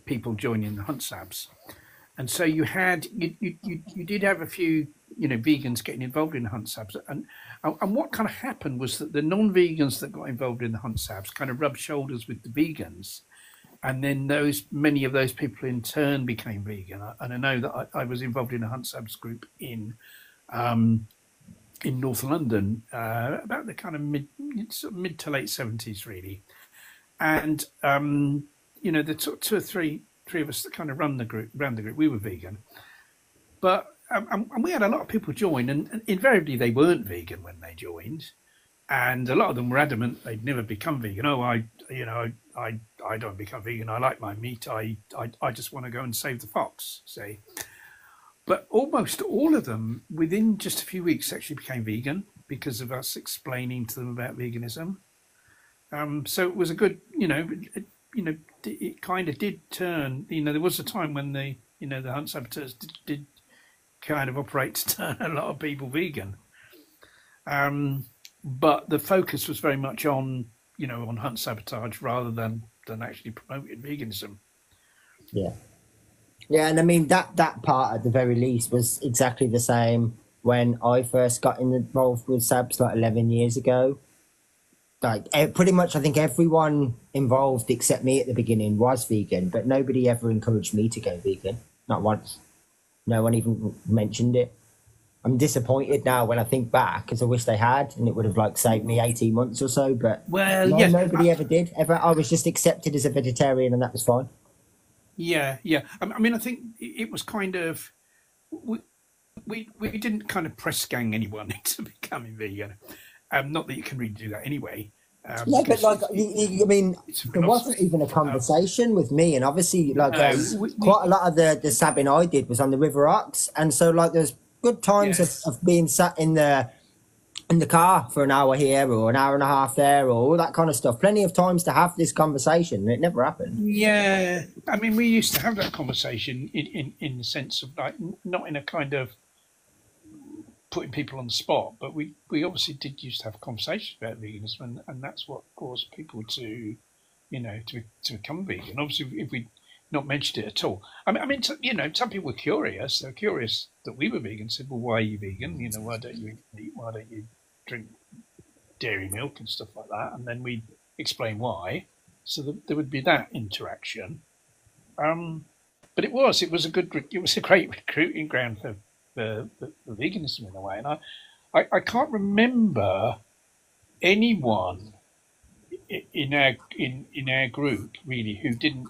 people joining the Hunt Sabs, and so you did have a few vegans getting involved in the Hunt Sabs, and what kind of happened was that the non-vegans that got involved in the Hunt Sabs kind of rubbed shoulders with the vegans, and then many of those people in turn became vegan. And I know that I was involved in a Hunt Sabs group in North London, about the kind of mid to late 70s, really. And the two or three of us that kind of ran the group. We were vegan, but and we had a lot of people join, and invariably they weren't vegan when they joined, and a lot of them were adamant they'd never become vegan. Oh, I don't become vegan. I like my meat. I just want to go and save the fox, say. But almost all of them, within just a few weeks, actually became vegan because of us explaining to them about veganism. So it was a good, it kind of did turn. There was a time when the hunt saboteurs did kind of operate to turn a lot of people vegan. But the focus was very much on hunt sabotage rather than actually promoting veganism. Yeah. Yeah, and I mean that part at the very least was exactly the same when I first got involved with Sabs like 11 years ago. Like pretty much, I think everyone involved except me at the beginning was vegan, but nobody ever encouraged me to go vegan. Not once. No one even mentioned it. I'm disappointed now when I think back, because I wish they had, and it would have saved me 18 months or so. But nobody ever did. I was just accepted as a vegetarian, and that was fine. Yeah. I mean, I think it was kind of we didn't kind of press gang anyone into becoming vegan. Not that you can really do that anyway. Yeah, but I mean, there wasn't even a conversation with me, and obviously, quite a lot of the sabbing I did was on the River Ox, and so there's good times of being sat in the car for an hour here or an hour and a half there or all that kind of stuff. Plenty of times to have this conversation, and it never happened. Yeah, I mean, we used to have that conversation in the sense of not in a kind of putting people on the spot, but we obviously did used to have conversations about veganism, and that's what caused people to become vegan. Obviously, if we not mentioned it at all. I mean, some people were curious. They were curious that we were vegan. Said, "Well, why are you vegan? Why don't you eat? Why don't you drink dairy milk and stuff like that?" And then we'd explain why. So there would be that interaction. But it was a great recruiting ground for veganism in a way. And I can't remember anyone in our group really who didn't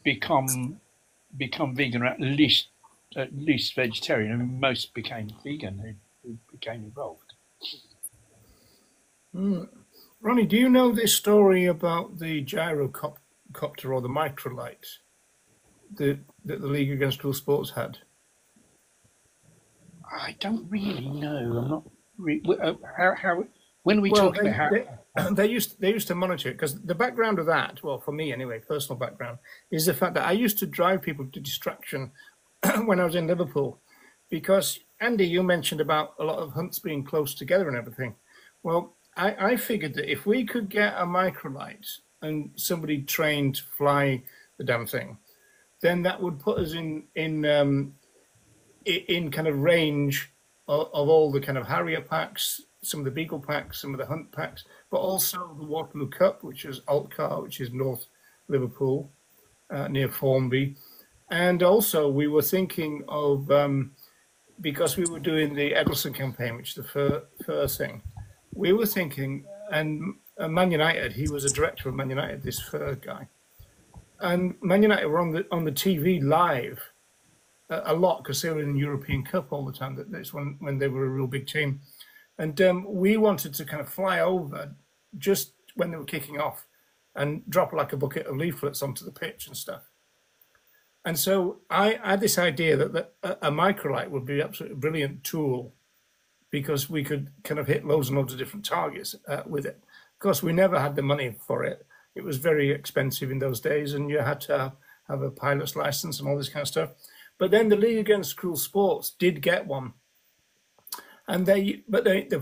become vegan, or at least vegetarian. I mean, most became vegan who became involved. Ronnie, do you know this story about the gyrocopter or the microlight that the League Against Cruel Sports had? I don't really know. I'm not really, how when we talk about how they used to monitor it, because the background of that, well, for me anyway, personal background, is the fact that I used to drive people to distraction when I was in Liverpool, because Andy, you mentioned about a lot of hunts being close together and everything. Well, I figured that if we could get a microlight and somebody trained to fly the damn thing, then that would put us in kind of range of all the kind of Harrier packs, some of the Beagle packs, some of the Hunt packs, but also the Waterloo Cup, which is Altcar, which is North Liverpool, near Formby. And also we were thinking of, because we were doing the Eggleston campaign, which is the fur thing, we were thinking, and Man United, he was a director of Man United, this fur guy. And Man United were on the TV live a lot, because they were in the European Cup all the time. That's when they were a real big team. And we wanted to kind of fly over just when they were kicking off and drop like a bucket of leaflets onto the pitch and stuff. And so I had this idea that a microlight would be an absolutely brilliant tool, because we could kind of hit loads and loads of different targets with it. Of course, we never had the money for it. It was very expensive in those days, and you had to have a pilot's license and all this kind of stuff. But then the League Against Cruel Sports did get one. And the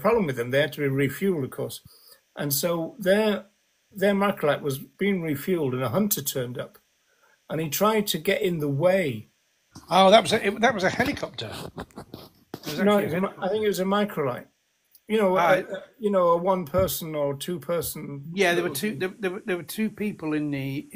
problem with them, they had to be refueled, of course. And so their microlight was being refueled, and a hunter turned up, and he tried to get in the way. Oh, that was a helicopter. No, I think it was a microlight. A one person or two person. Yeah, there were two. There were two people in the.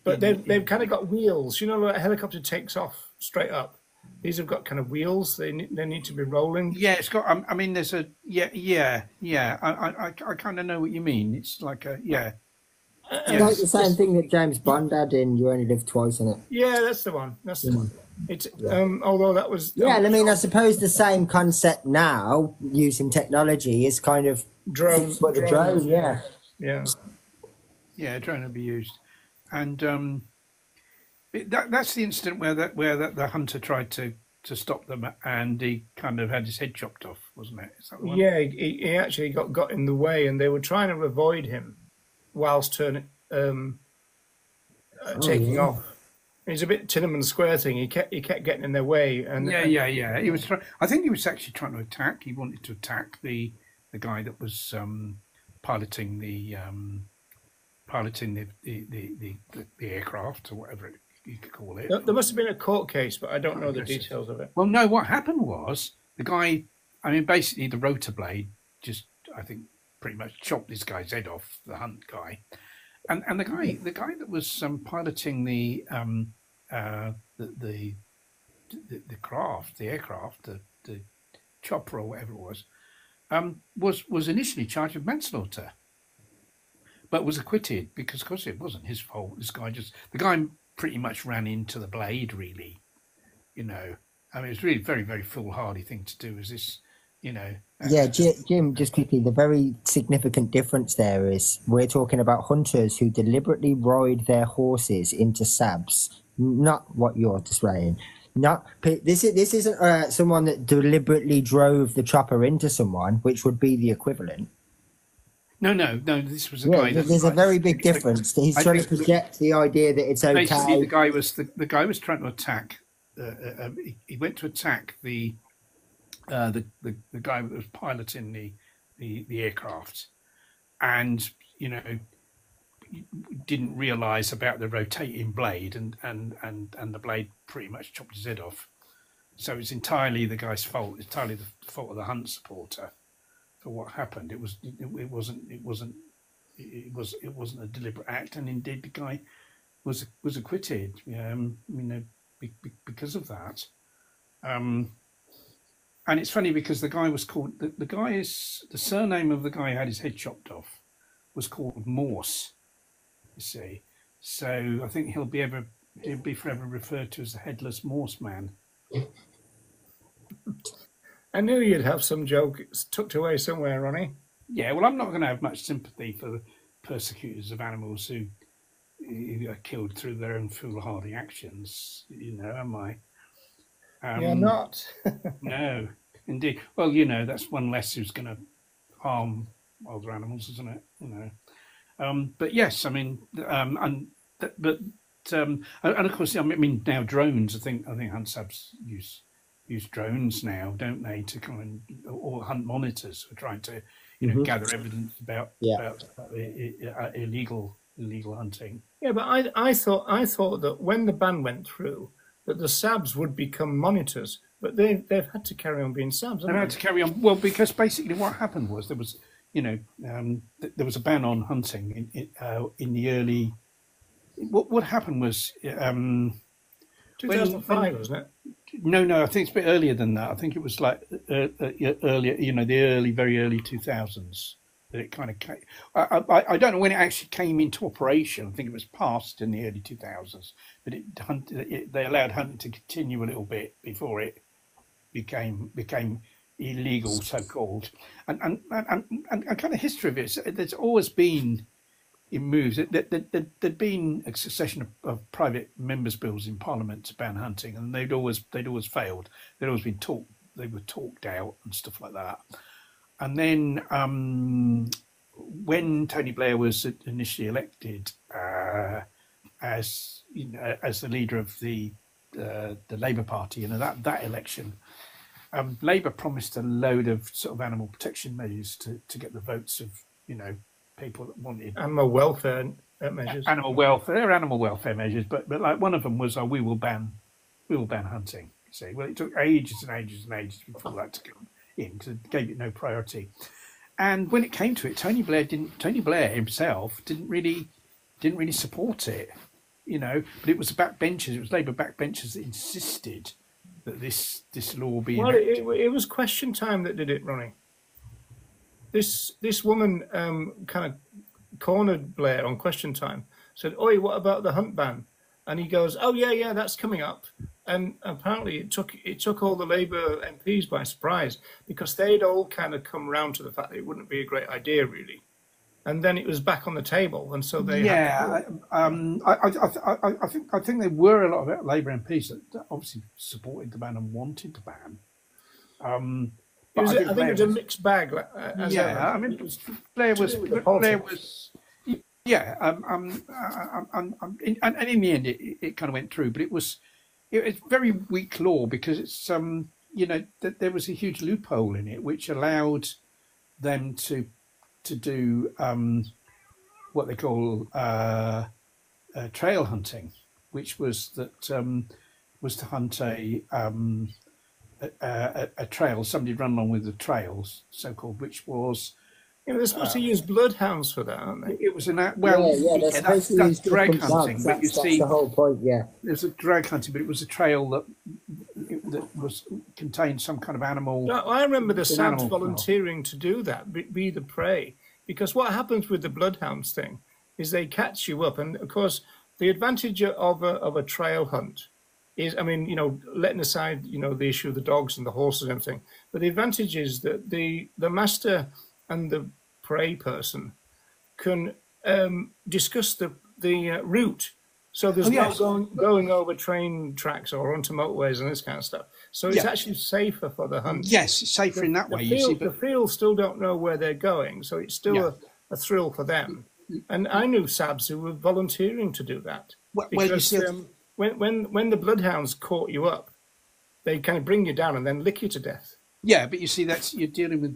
But they've kind of got wheels. Like a helicopter takes off straight up. these have got kind of wheels. They need to be rolling. Yeah, it's got. I mean, there's a yeah. I kind of know what you mean. It's like a yeah. It's like the same thing that James Bond had in You Only Live Twice, isn't it? Yeah, that's the one. That's the one. It's although that was and I mean, I suppose the same concept now using technology is kind of drones. But the drone, yeah, drone will be used, and that's the incident where the hunter tried to stop them, and he kind of had his head chopped off, wasn't it? Is that the one? Yeah, he actually got in the way, and they were trying to avoid him whilst taking off. It's a bit Tiananmen Square thing. He kept getting in their way, and yeah. He was. I think he was actually trying to attack. He wanted to attack the guy that was piloting the aircraft or whatever you could call it. There must have been a court case, but I don't know the details of it. Well, no. What happened was the guy. I mean, basically, the rotor blade just, I think, pretty much chopped this guy's head off, the Hunt guy, and the guy that was piloting the craft, the aircraft, the chopper or whatever it was initially charged with manslaughter, but was acquitted because, of course, it wasn't his fault. The guy pretty much ran into the blade, really. I mean, it was really very, very foolhardy thing to do. Is this, Yeah, Jim, just quickly, the very significant difference there is we're talking about hunters who deliberately ride their horses into Sabs, not what you're saying. This isn't someone that deliberately drove the chopper into someone, which would be the equivalent. No. This was a guy. There's a very big difference. He's trying to project the idea that it's okay. Basically, the guy was trying to attack. He went to attack the guy that was piloting the aircraft, and didn't realise about the rotating blade, and the blade pretty much chopped his head off. So it's entirely the guy's fault. It's entirely the fault of the Hunt supporter for what happened. It wasn't a deliberate act, and indeed the guy was acquitted. Because of that. And it's funny because the guy was called the surname of the guy who had his head chopped off was called Morse. You see, so I think he'll be forever referred to as the Headless Morse Man. I knew you'd have some joke tucked away somewhere, Ronnie. Yeah, well, I'm not going to have much sympathy for the persecutors of animals who are killed through their own foolhardy actions. Am I? You're not. No, indeed. Well, that's one less who's going to harm other animals, isn't it? But yes, I mean, and of course, I mean, now drones. I think Hunt Sabs use drones now, don't they, to kind of, or hunt monitors who are trying to, gather evidence about illegal hunting. Yeah, but I thought that when the ban went through, that the Sabs would become monitors, but they've had to carry on being Sabs. They've had to carry on. Well, because basically what happened was there was a ban on hunting in the early. What happened was 2005, wasn't it? No, I think it's a bit earlier than that. I think it was like earlier, very early 2000s. That it kind of came. I don't know when it actually came into operation. I think it was passed in the early 2000s, but they allowed hunting to continue a little bit before it became illegal, so called. And kind of history of it. There's always been in moves. There'd been a succession of private members' bills in Parliament to ban hunting, and they'd always failed. They'd always been they were talked out and stuff like that. And then when Tony Blair was initially elected as the leader of the Labour Party, that election, Labour promised a load of sort of animal protection measures to get the votes of people that wanted animal welfare measures. Animal welfare measures, but like one of them was, we will ban hunting. You see, well, it took ages and ages and ages before that to come in, because it gave it no priority. And when it came to it, Tony Blair himself didn't really support it, but it was backbenchers. It was Labour backbenchers that insisted that this law be Well, enacted? it was Question Time that did it, Ronnie. This woman kind of cornered Blair on Question Time. Said, "Oi, what about the hunt ban?" And he goes, "Oh yeah, that's coming up." And apparently, it took all the Labour MPs by surprise, because they'd all kind of come round to the fact that it wouldn't be a great idea, really. And then it was back on the table, and so they Yeah, I think there were a lot of Labour MPs that obviously supported the ban and wanted the ban. But I think it was a mixed bag. I mean, Blair was, yeah, and in the end, it kind of went through, but it's very weak law, because it's there was a huge loophole in it which allowed them to do what they call trail hunting, which was to hunt a trail. Somebody run along with the trails, so called, which was. They're supposed to use bloodhounds for that, aren't they? It was that's drag hunting, but you see, the whole point. Yeah, there's a drag hunting, but it was a trail that contained some kind of animal. I remember the Sabs volunteering to do that, be the prey, because what happens with the bloodhounds thing is they catch you up, and of course the advantage of a trail hunt is, letting aside the issue of the dogs and the horses and everything, but the advantage is that the master and the prey person can discuss the route. So there's no going over train tracks or onto motorways and this kind of stuff. So it's actually safer for the hunt. Yes, it's safer in that way. The field still don't know where they're going, so it's still a thrill for them. And I knew Sabs who were volunteering to do that. Because when the bloodhounds caught you up, they kind of bring you down and then lick you to death. Yeah, but you see, you're dealing with a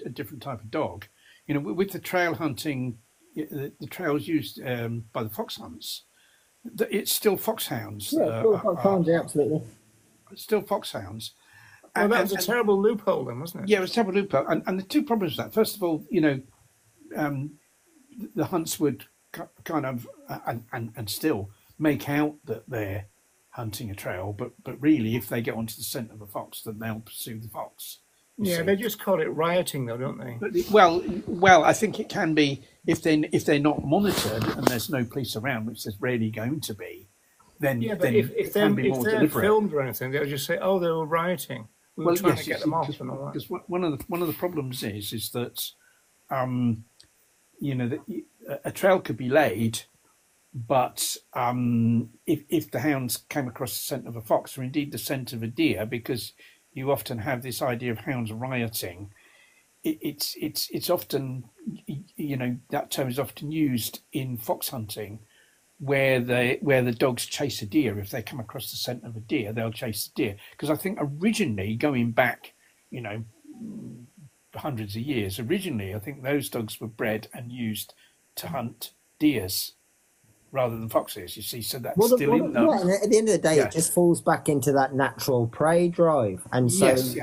different type of dog. With the trail hunting, the trails used by the fox hunts, it's still foxhounds. Yeah, still foxhounds, absolutely. Still foxhounds. Well, that was a terrible loophole, then, wasn't it? Yeah, it was a terrible loophole. And the two problems with that, first of all, the hunts would kind of and still make out that they're hunting a trail, but really, if they get onto the scent of a fox, then they'll pursue the fox. Yeah, they just call it rioting, though, don't they? But, well, I think it can be if they're not monitored and there's no police around, which there's rarely going to be. Then if they're filmed or anything, they'll just say, "Oh, they were rioting. We were trying to get them off." And all that. Because one of the problems is that a trail could be laid, but if the hounds came across the scent of a fox, or indeed the scent of a deer, because you often have this idea of hounds rioting, it's often, that term is often used in fox hunting, where the dogs chase a deer. If they come across the scent of a deer, they'll chase the deer. Because I think originally, going back, hundreds of years, I think those dogs were bred and used to hunt deers rather than foxes, you see, so that's still in them. Yeah, and at the end of the day, it just falls back into that natural prey drive, and so it's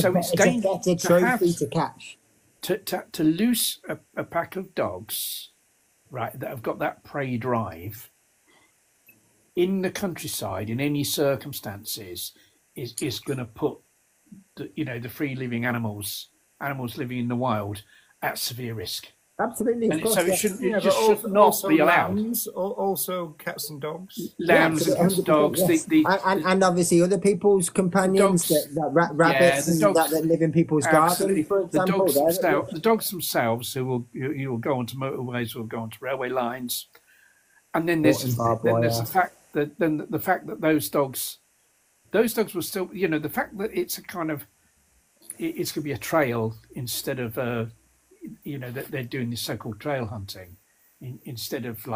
a better trophy to catch. To loose a pack of dogs, right, that have got that prey drive in the countryside in any circumstances is going to put the free living animals living in the wild at severe risk. Absolutely, of course. So it should not be allowed. Lambs, also cats and dogs. Lambs and cats and dogs. Yes. And obviously other people's companions, rabbits that live in people's gardens, for example. The dogs themselves who will go onto motorways, who will go onto railway lines. And then there's the fact that those dogs will still, the fact that it's a kind of, it's going to be a trail instead of that they're doing this so-called trail hunting instead of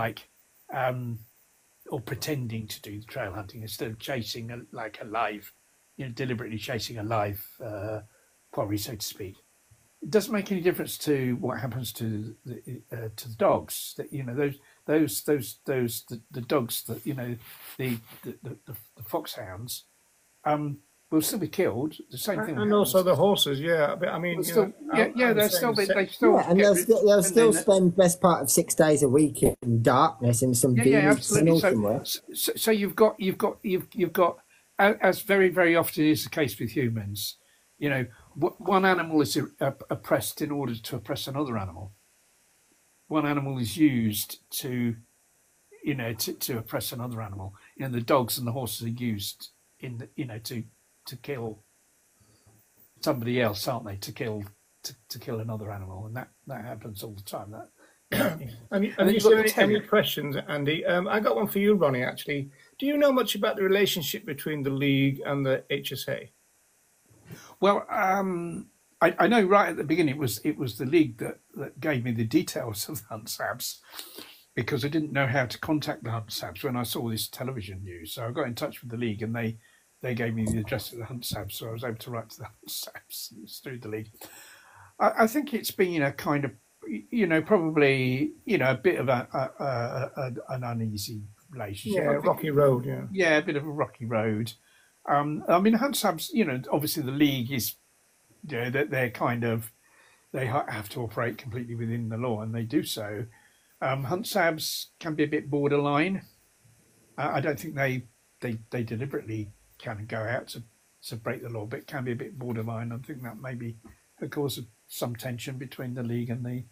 or pretending to do the trail hunting instead of chasing a live, deliberately chasing a live quarry, so to speak. It doesn't make any difference to what happens to the dogs. That the dogs that the foxhounds will still be killed. The same thing, and also the horses. Yeah, but I mean, they'll still spend best part of 6 days a week in darkness in some absolutely. So you've got as very, very often is the case with humans, one animal is oppressed in order to oppress another animal. One animal is used to oppress another animal. The dogs and the horses are used to kill somebody else, aren't they? To kill another animal, and that happens all the time. And you said any questions, Andy? I got one for you, Ronnie. Actually, do you know much about the relationship between the league and the HSA? Well, I know right at the beginning it was the league that gave me the details of the Hunt Sabs, because I didn't know how to contact the Hunt Sabs when I saw this television news. So I got in touch with the league, and they gave me the address of the Hunt Sabs, so I was able to write to the Hunt Sabs through the league. I think it's been a kind of, probably, a bit of an uneasy relationship. Yeah, rocky road, yeah. Yeah, a bit of a rocky road. I mean, Hunt Sabs, obviously the league is, that they have to operate completely within the law, and they do so. Hunt Sabs can be a bit borderline. I don't think they deliberately kind of go out to break the law, but it can be a bit borderline. I think that may be a cause of some tension between the league and the.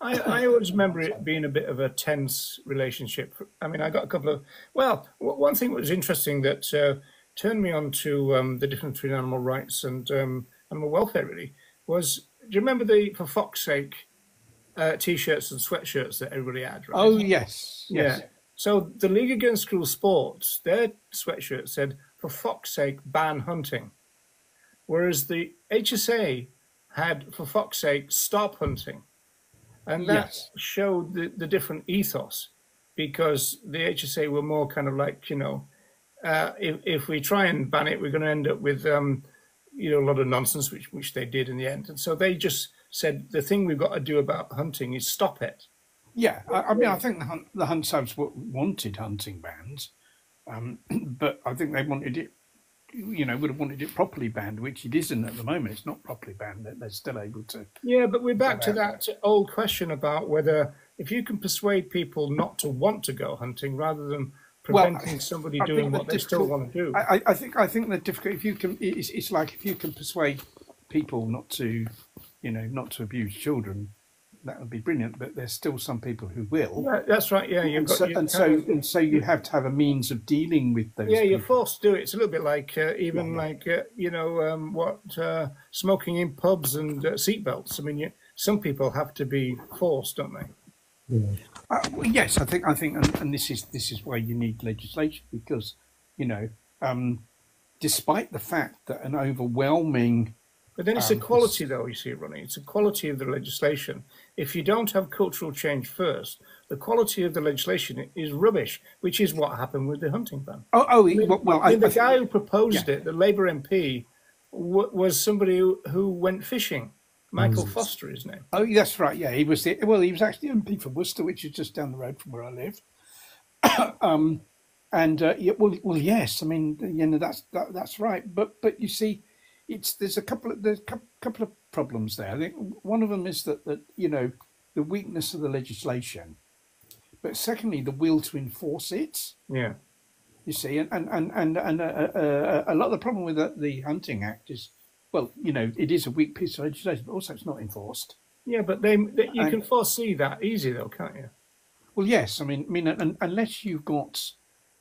I always remember it being a bit of a tense relationship. I mean, I got a couple of. Well, one thing that was interesting that turned me on to the difference between animal rights and animal welfare really was. Do you remember the "For Fox's Sake" T-shirts and sweatshirts that everybody had? Right? Oh yes, yes. Yeah. So the League Against Cruel Sports, their sweatshirt said, "For Fox's sake, ban hunting," whereas the HSA had, "For Fox's sake, stop hunting," and that showed the different ethos, because the HSA were more kind of like, if we try and ban it, we're going to end up with a lot of nonsense, which they did in the end, and so they just said the thing we've got to do about hunting is stop it. Yeah, I mean, I think the Hunt Sabs wanted hunting bans, but I think they wanted it, would have wanted it properly banned, which it isn't at the moment. It's not properly banned. They're still able to. Yeah, but we're back to that old question about whether if you can persuade people not to want to go hunting rather than preventing somebody doing what they still want to do. I think the difficult, if you can, it's like if you can persuade people not to abuse children, that would be brilliant. But there's still some people who will. Yeah, that's right. Yeah, so you have to have a means of dealing with those. Yeah, people. You're forced to do it. It's a little bit like smoking in pubs and seatbelts. I mean, some people have to be forced, don't they? Yeah. Well, yes, I think, and this is why you need legislation, because despite the fact that an overwhelming. But then it's a quality, though, you see, Ronnie. It's a quality of the legislation. If you don't have cultural change first, the quality of the legislation is rubbish, which is what happened with the hunting ban. The guy who proposed it, the Labour MP, was somebody who went fishing. Michael Foster, his name. Oh, that's right. Yeah, he was actually MP for Worcester, which is just down the road from where I live. Yes. I mean, that's right. But you see. There's a couple of problems there. I think one of them is that the weakness of the legislation, but secondly the will to enforce it. Yeah, you see, and a lot of the problem with the Hunting Act is, it is a weak piece of legislation, but also it's not enforced. Yeah, but you can foresee that easy though, can't you? Well, yes. I mean, unless you've got,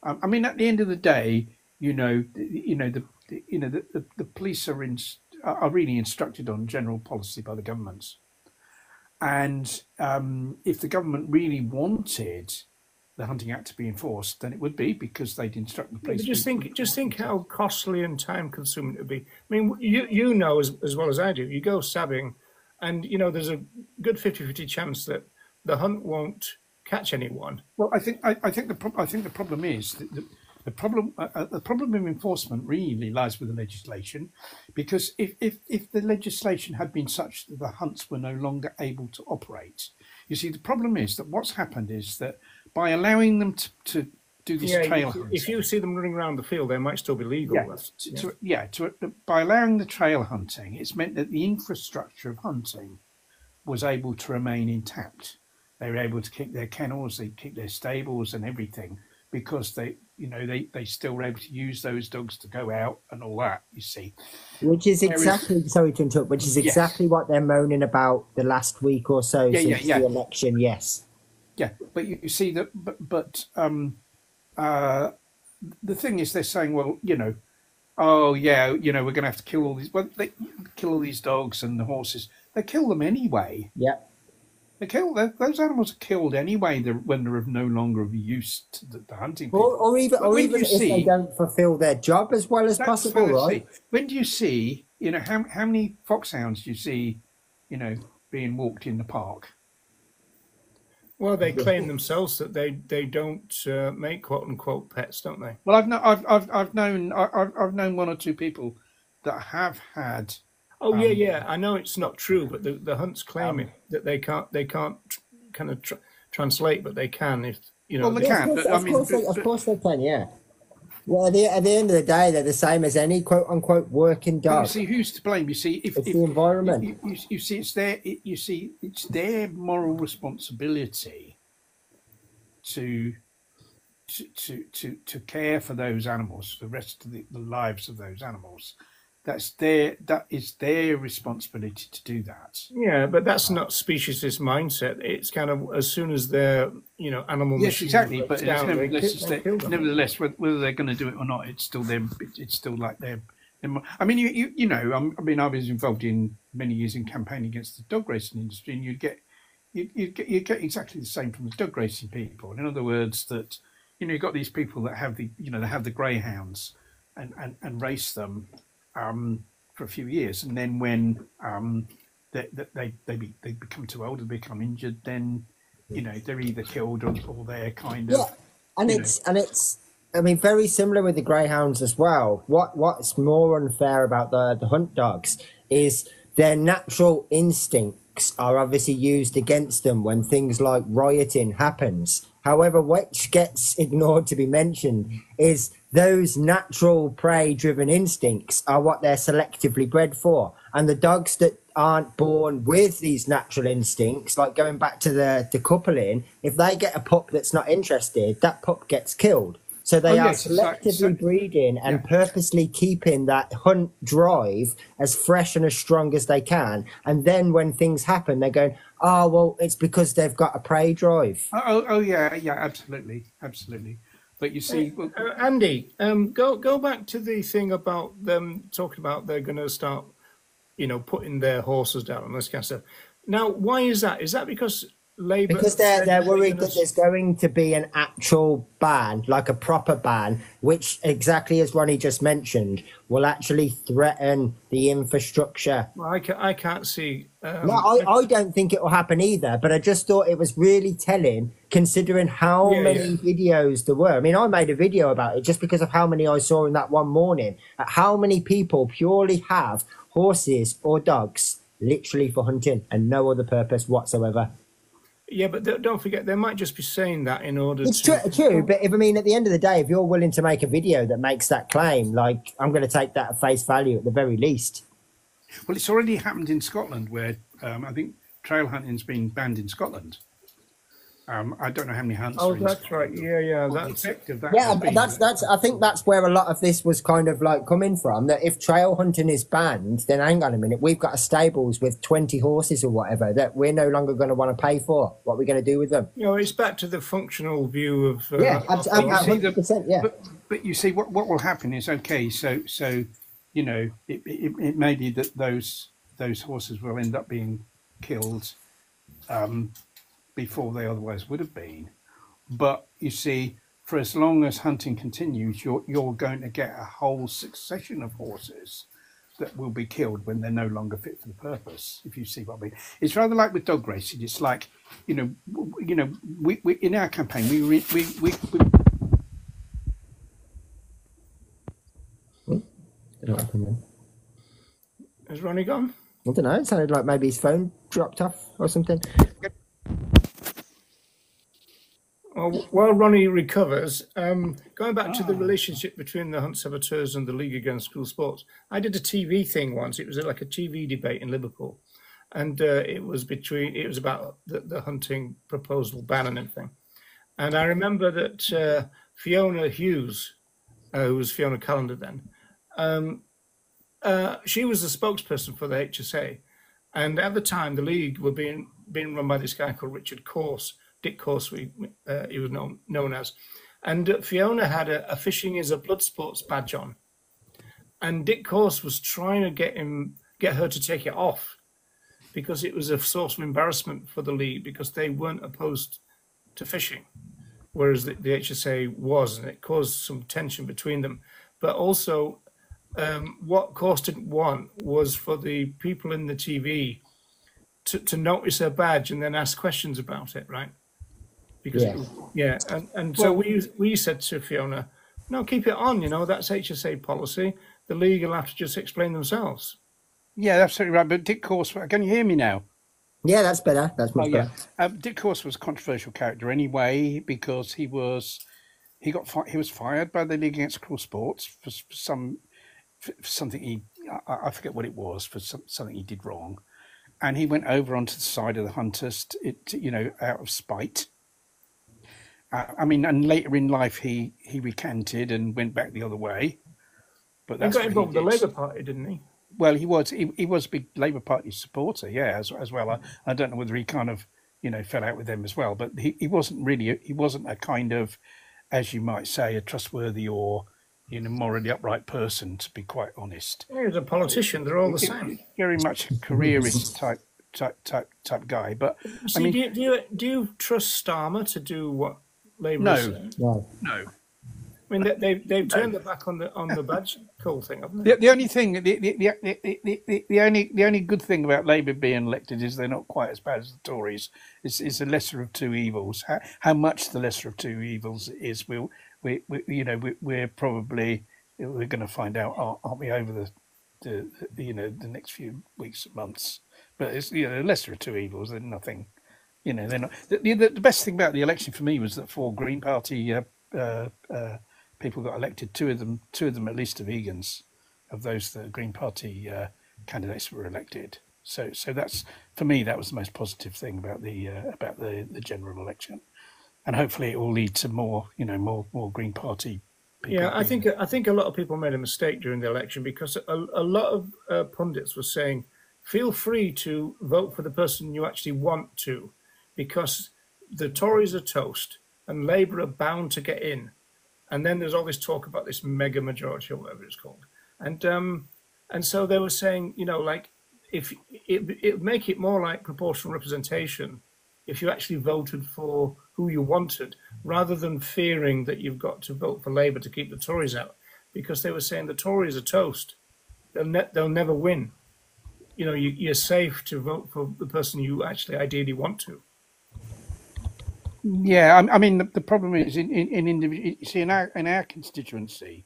at the end of the day, the police are really instructed on general policy by the governments, and if the government really wanted the Hunting Act to be enforced, then it would be, because they'd instruct the police. But just think how costly and time-consuming it would be. I mean, you know as well as I do. You go sabbing, and there's a good 50-50 chance that the hunt won't catch anyone. Well, I think the problem is that. The problem of enforcement really lies with the legislation, because if the legislation had been such that the hunts were no longer able to operate, you see, the problem is that what's happened is that by allowing them to do this trail hunting, if you see them running around the field, they might still be legal. By allowing the trail hunting, it's meant that the infrastructure of hunting was able to remain intact. They were able to keep their kennels, they keep their stables and everything, because they still were able to use those dogs to go out and all that. You see, which is exactly sorry to interrupt, which is exactly what they're moaning about the last week or so since the election. Yes, yeah, but you see that, the thing is, they're saying, well, oh yeah, we're going to have to kill all these. Well, they kill all these dogs and the horses. They kill them anyway. Yeah. Those animals are killed anyway when they're of no longer of use to the hunting people. Or even if they don't fulfil their job as well as possible, right? When do you see, how many foxhounds do you see, being walked in the park? Well, they claim themselves that they don't make quote unquote pets, don't they? Well, I've known one or two people that have had. Oh yeah. I know it's not true, but the hunts claim it that they can't kind of translate, but they can if Well, they can. Of course they can. Yeah. Well, at the end of the day, they're the same as any quote unquote working dog. You see, who's to blame? You see, if the environment. You see, it's their moral responsibility to care for those animals, for the rest of the lives of those animals. That is their responsibility to do that. Yeah, but that's not speciesist mindset. It's kind of as soon as they're animal. Yes, exactly. But nevertheless, whether they're going to do it or not, it's still them. It's still like them. I mean, I was involved in many years in campaigning against the dog racing industry, and you get exactly the same from the dog racing people. In other words, that you've got these people that have the greyhounds and race them for a few years, and then when they become too old and become injured, then they're either killed or they're kind of it's I mean very similar with the greyhounds as well. What's more unfair about the hunt dogs is their natural instincts are obviously used against them when things like rioting happens. However, which gets ignored to be mentioned is those natural prey-driven instincts are what they're selectively bred for. And the dogs that aren't born with these natural instincts, like going back to the coupling, if they get a pup that's not interested, that pup gets killed. So they are selectively breeding and purposely keeping that hunt drive as fresh and as strong as they can. And then when things happen, they're going, oh, well, it's because they've got a prey drive. Oh yeah, absolutely. But you see, Andy, go back to the thing about them talking about they're going to start, putting their horses down and this kind of stuff. Now, why is that? Is that because Labour? Because they're worried that there's going to be an actual ban, like a proper ban, which exactly as Ronnie just mentioned, will actually threaten the infrastructure. Well, I can't see. No, I don't think it will happen either. But I just thought it was really telling, considering how many videos there were. I mean, I made a video about it just because of how many I saw in that one morning. At how many people purely have horses or dogs literally for hunting and no other purpose whatsoever. Yeah, but don't forget, they might just be saying that in order to... It's true, but at the end of the day, if you're willing to make a video that makes that claim, like, I'm going to take that at face value at the very least. Well, it's already happened in Scotland where I think trail hunting's been banned in Scotland. I don't know how many hunts. Oh, that's right. Yeah. That's effective. That's. I think that's where a lot of this was kind of like coming from. That if trail hunting is banned, then hang on a minute, we've got a stables with 20 horses or whatever that we're no longer going to want to pay for. What are we going to do with them? It's back to the functional view of. 100%. Yeah. But you see, what will happen is so it may be that those horses will end up being killed. Before they otherwise would have been, but you see, for as long as hunting continues, you're going to get a whole succession of horses that will be killed when they're no longer fit for the purpose. If you see what I mean, it's rather like with dog racing. It's like we in our campaign we Has Ronnie gone? I don't know. It sounded like maybe his phone dropped off or something. Well, while Ronnie recovers, going back to the relationship between the hunt saboteurs and the League Against Cruel Sports, I did a TV thing once. It was like a TV debate in Liverpool, and it was about the hunting proposal ban and everything. And I remember that Fiona Hughes, who was Fiona Callender then, she was the spokesperson for the HSA. And at the time, the league were being run by this guy called Richard Corse, Dick Corse, he was known as. And Fiona had a fishing is a blood sports badge on. And Dick Corse was trying to get her to take it off because it was a source of embarrassment for the league because they weren't opposed to fishing, whereas the HSA was, and it caused some tension between them. But also, what Corse didn't want was for the people in the TV to notice her badge and then ask questions about it, right? Because so we said to Fiona, no, keep it on, that's HSA policy. The league will have to just explain themselves. Yeah, absolutely right. But Dick Corse, can you hear me now? Yeah, that's better. That's much better. Dick Corse was a controversial character anyway because he was fired by the League Against Cruel Sports for something I forget what it was, for something he did wrong, and he went over onto the side of the Hunters, out of spite. And later in life he recanted and went back the other way. But that's he got involved with the Labour Party, didn't he? Well, he was a big Labour Party supporter, as well. I don't know whether he kind of fell out with them as well, but he wasn't a kind of, as you might say, a trustworthy or morally upright person, to be quite honest. He was a politician. They're all the same. Very much a careerist type guy. But see, do you trust Starmer to do what Labour is saying? No. I mean, they've turned their back on the badge call thing, haven't they? The only thing, the only good thing about Labour being elected is they're not quite as bad as the Tories. It's a lesser of two evils. How much the lesser of two evils is, we're probably going to find out, aren't we, over the next few weeks and months? But it's the lesser of two evils. They're nothing. They're not. The best thing about the election for me was that 4 Green Party people got elected. Two of them at least are vegans, of those the Green Party candidates were elected. So that's, for me, that was the most positive thing about the general election, and hopefully it will lead to more Green Party people. Yeah, I think a lot of people made a mistake during the election because a lot of pundits were saying, feel free to vote for the person you actually want to, because the Tories are toast and Labour are bound to get in. And then there's all this talk about this mega majority or whatever it's called. And so they were saying, if it would make it more like proportional representation if you actually voted for who you wanted, rather than fearing that you've got to vote for Labour to keep the Tories out, because they were saying the Tories are toast. They'll never win. You're safe to vote for the person you actually ideally want to. Yeah, I mean the problem is in our constituency,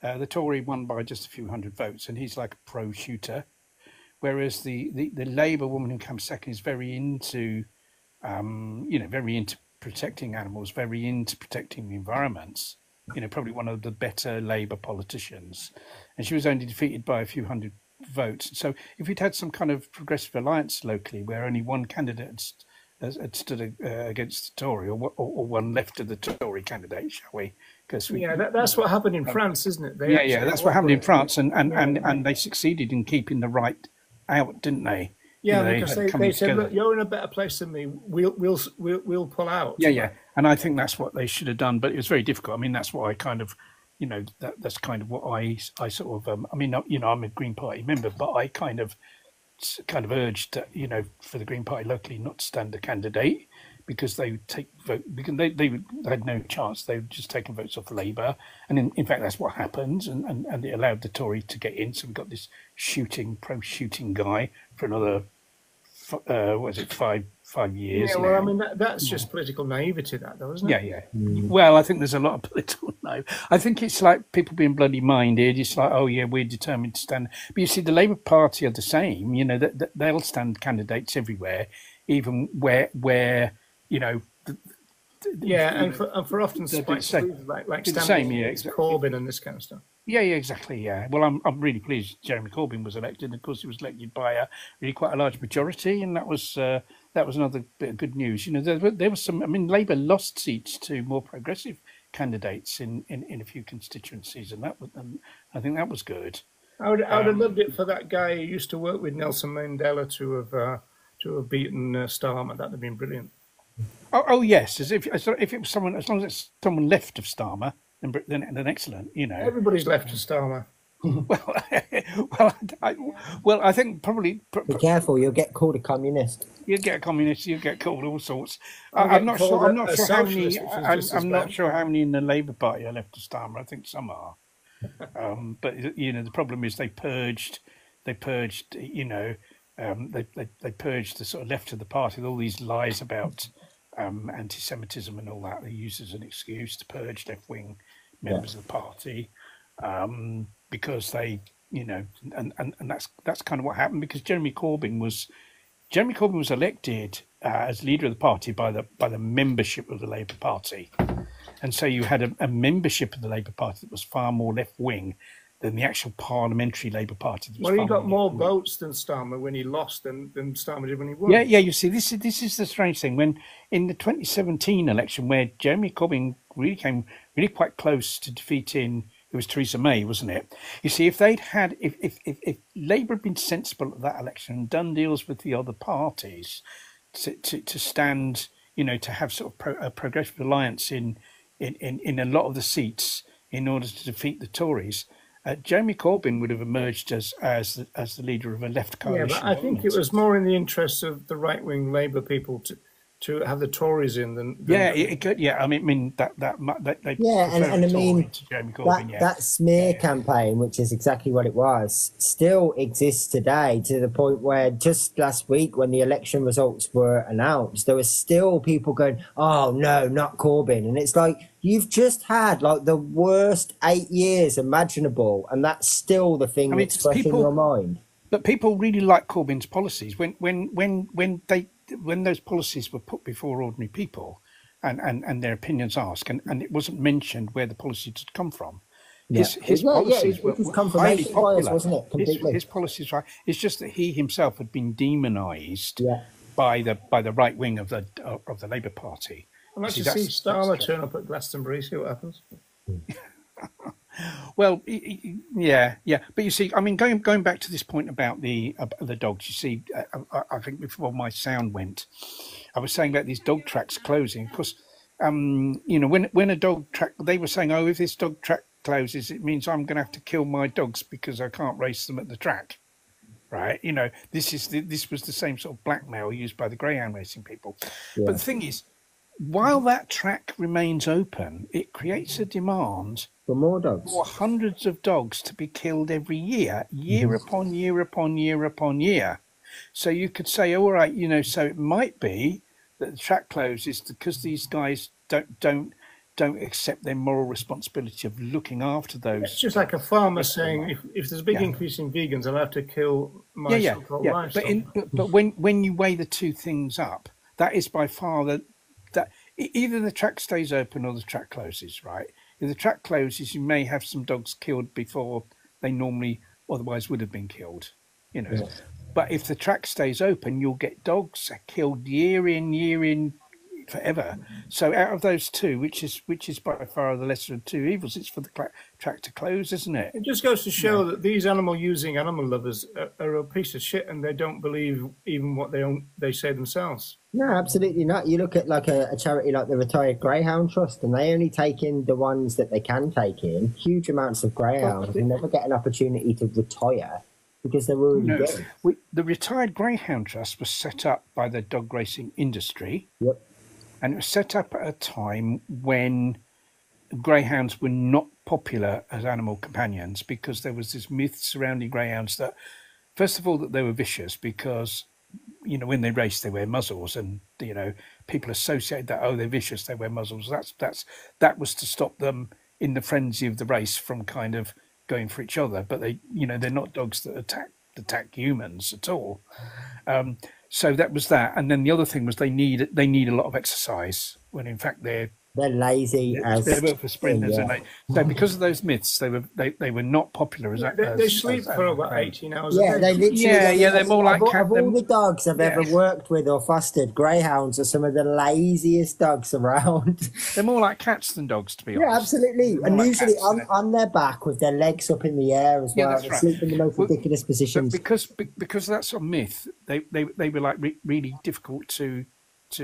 the Tory won by just a few hundred votes, and he's like a pro shooter, whereas the Labour woman who comes second is very into, very into protecting animals, very into protecting the environments. Probably one of the better Labour politicians, and she was only defeated by a few hundred votes. So if we'd had some kind of progressive alliance locally, where only one candidate had stood against the Tory, or one left of the Tory candidate, shall we? Because that's what happened in France, isn't it? That's what happened in France, and they succeeded in keeping the right out, didn't they? Yeah, because they said, look, you're in a better place than me. We'll pull out. Yeah, and I think that's what they should have done, but it was very difficult. I mean, that's what I kind of, that's kind of what I sort of. I'm a Green Party member, but I kind of urged that, for the Green Party locally not to stand a candidate, because they would take vote, because they had no chance. They were just taking votes off Labour, and in fact that's what happened, and it allowed the Tory to get in. So we got this pro shooting guy for another 5 years. Yeah, well, now. I mean that's just political naivety, that though, isn't it? Yeah. Well, I think there's a lot of political naivety. I think it's like people being bloody minded. It's like, oh yeah, we're determined to stand. But you see, the Labour Party are the same. That they'll stand candidates everywhere, even where and for often like Corbyn and this kind of stuff. Yeah, exactly. Yeah. Well, I'm really pleased Jeremy Corbyn was elected. And of course, he was elected by quite a large majority, and that was another bit of good news. There was some. I mean, Labour lost seats to more progressive candidates in a few constituencies, and I think that was good. I would have loved it for that guy who used to work with Nelson Mandela to have beaten Starmer. That'd have been brilliant. Oh yes, as if it was someone, as long as it's someone left of Starmer, then excellent. Everybody's left of Starmer. I think probably. Be careful, you'll get called a communist. You get a communist. You get called all sorts. I'm not sure. I'm not sure how many. I'm not sure how many in the Labour Party are left of Starmer. I think some are. But the problem is they purged. They purged the sort of left of the party with all these lies about anti-Semitism and all that. They used as an excuse to purge left-wing members of the party. Because they, and that's kind of what happened, because Jeremy Corbyn was elected as leader of the party by the membership of the Labour Party, and so you had a membership of the Labour Party that was far more left wing than the actual parliamentary Labour Party. Well, he got more votes than Starmer when he lost than Starmer did when he won. Yeah. You see, this is the strange thing. When in the 2017 election, where Jeremy Corbyn really came really quite close to defeating. It was Theresa May, wasn't it? You see, if Labour had been sensible at that election and done deals with the other parties to stand, to have sort of a progressive alliance in a lot of the seats in order to defeat the Tories, Jeremy Corbyn would have emerged as the leader of a left coalition. Yeah, but I think it was more in the interests of the right wing Labour people to have the Tories in than it could. Yeah, I mean that they and I mean Jeremy Corbyn, that smear campaign, which is exactly what it was, still exists today, to the point where just last week when the election results were announced, there were still people going, "Oh no, not Corbyn," and it's like, you've just had like the worst 8 years imaginable, and that's still the thing that's fresh in your mind. But people really like Corbyn's policies when those policies were put before ordinary people and their opinions asked, and it wasn't mentioned where the policies had come from. His policies were highly popular. Wasn't it? Completely. His policies, right? It's just that he himself had been demonised by the right wing of the Labour Party. I'd like to see Starmer turn up at Glastonbury, see what happens. Well, yeah, but you see, I mean, going back to this point about the dogs, you see, I think before my sound went, I was saying about these dog tracks closing. Of course, when a dog track, they were saying, oh, if this dog track closes, it means I'm going to have to kill my dogs because I can't race them at the track, right? This was the same sort of blackmail used by the greyhound racing people. Yeah. But the thing is, while that track remains open, it creates a demand for more dogs, for hundreds of dogs to be killed every year, upon year upon year upon year. So you could say, all right, so it might be that the track closes because these guys don't accept their moral responsibility of looking after those. It's just like a farmer saying, if there's a big increase in vegans, I'll have to kill my so-called livestock. But when you weigh the two things up, that is by far that either the track stays open or the track closes, right? If the track closes, you may have some dogs killed before they normally otherwise would have been killed, Yeah. But if the track stays open, you'll get dogs killed year in, forever. So out of those two, which is by far the lesser of two evils, it's for the track to close, isn't it? It just goes to show that these animal lovers are a piece of shit, and they don't believe even what they say themselves. No, absolutely not. You look at like a charity like the Retired Greyhound Trust, and they only take in the ones that they can take in, huge amounts of greyhounds, and never get an opportunity to retire because they're already dead. The Retired Greyhound Trust was set up by the dog racing industry. Yep. And it was set up at a time when greyhounds were not popular as animal companions, because there was this myth surrounding greyhounds that, first of all, that they were vicious because, when they race, they wear muzzles, and, people associate that, oh, they're vicious, they wear muzzles. That was to stop them in the frenzy of the race from kind of going for each other. But they're not dogs that attack humans at all. So that was that, and then the other thing was they need a lot of exercise when in fact they're They're lazy as They were for sprinters, yeah. and so because of those myths, they were not popular as They sleep for about 18 hours a Yeah, day. they literally. they're more like of all the dogs I've ever yeah. worked with or fostered, greyhounds are some of the laziest dogs around. They're more like cats than dogs, to be honest. Yeah, absolutely. More And like usually cats, on their back with their legs up in the air as well. that's They right. sleep in the most ridiculous positions. Because that's a myth. They were like really difficult to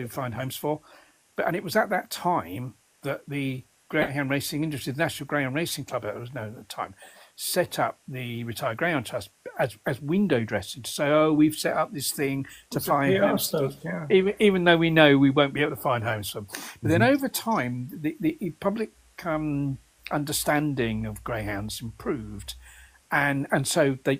find homes for, and it was at that time that the greyhound racing industry, the National Greyhound Racing Club, it was known at the time, set up the Retired Greyhound Trust as window dressing to say, oh, we've set up this thing to find homes, even though we know we won't be able to find homes for them. But then over time, the public understanding of greyhounds improved, and so the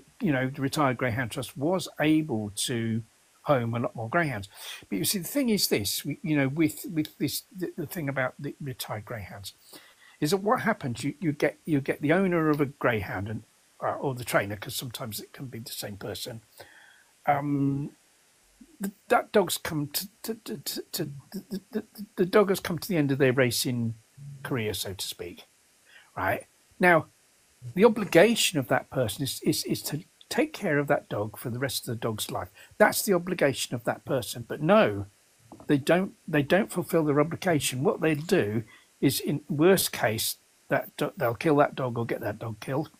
Retired Greyhound Trust was able to home a lot more greyhounds. But you see, the thing is this, with this, the thing about the retired greyhounds is that what happens, you get the owner of a greyhound and or the trainer, because sometimes it can be the same person. That dog's come the dog has come to the end of their racing career, so to speak. Right now, the obligation of that person is to take care of that dog for the rest of the dog's life. That's the obligation of that person. But no, they don't fulfill their obligation. What they'll do is, in worst case, that they'll kill that dog or get that dog killed.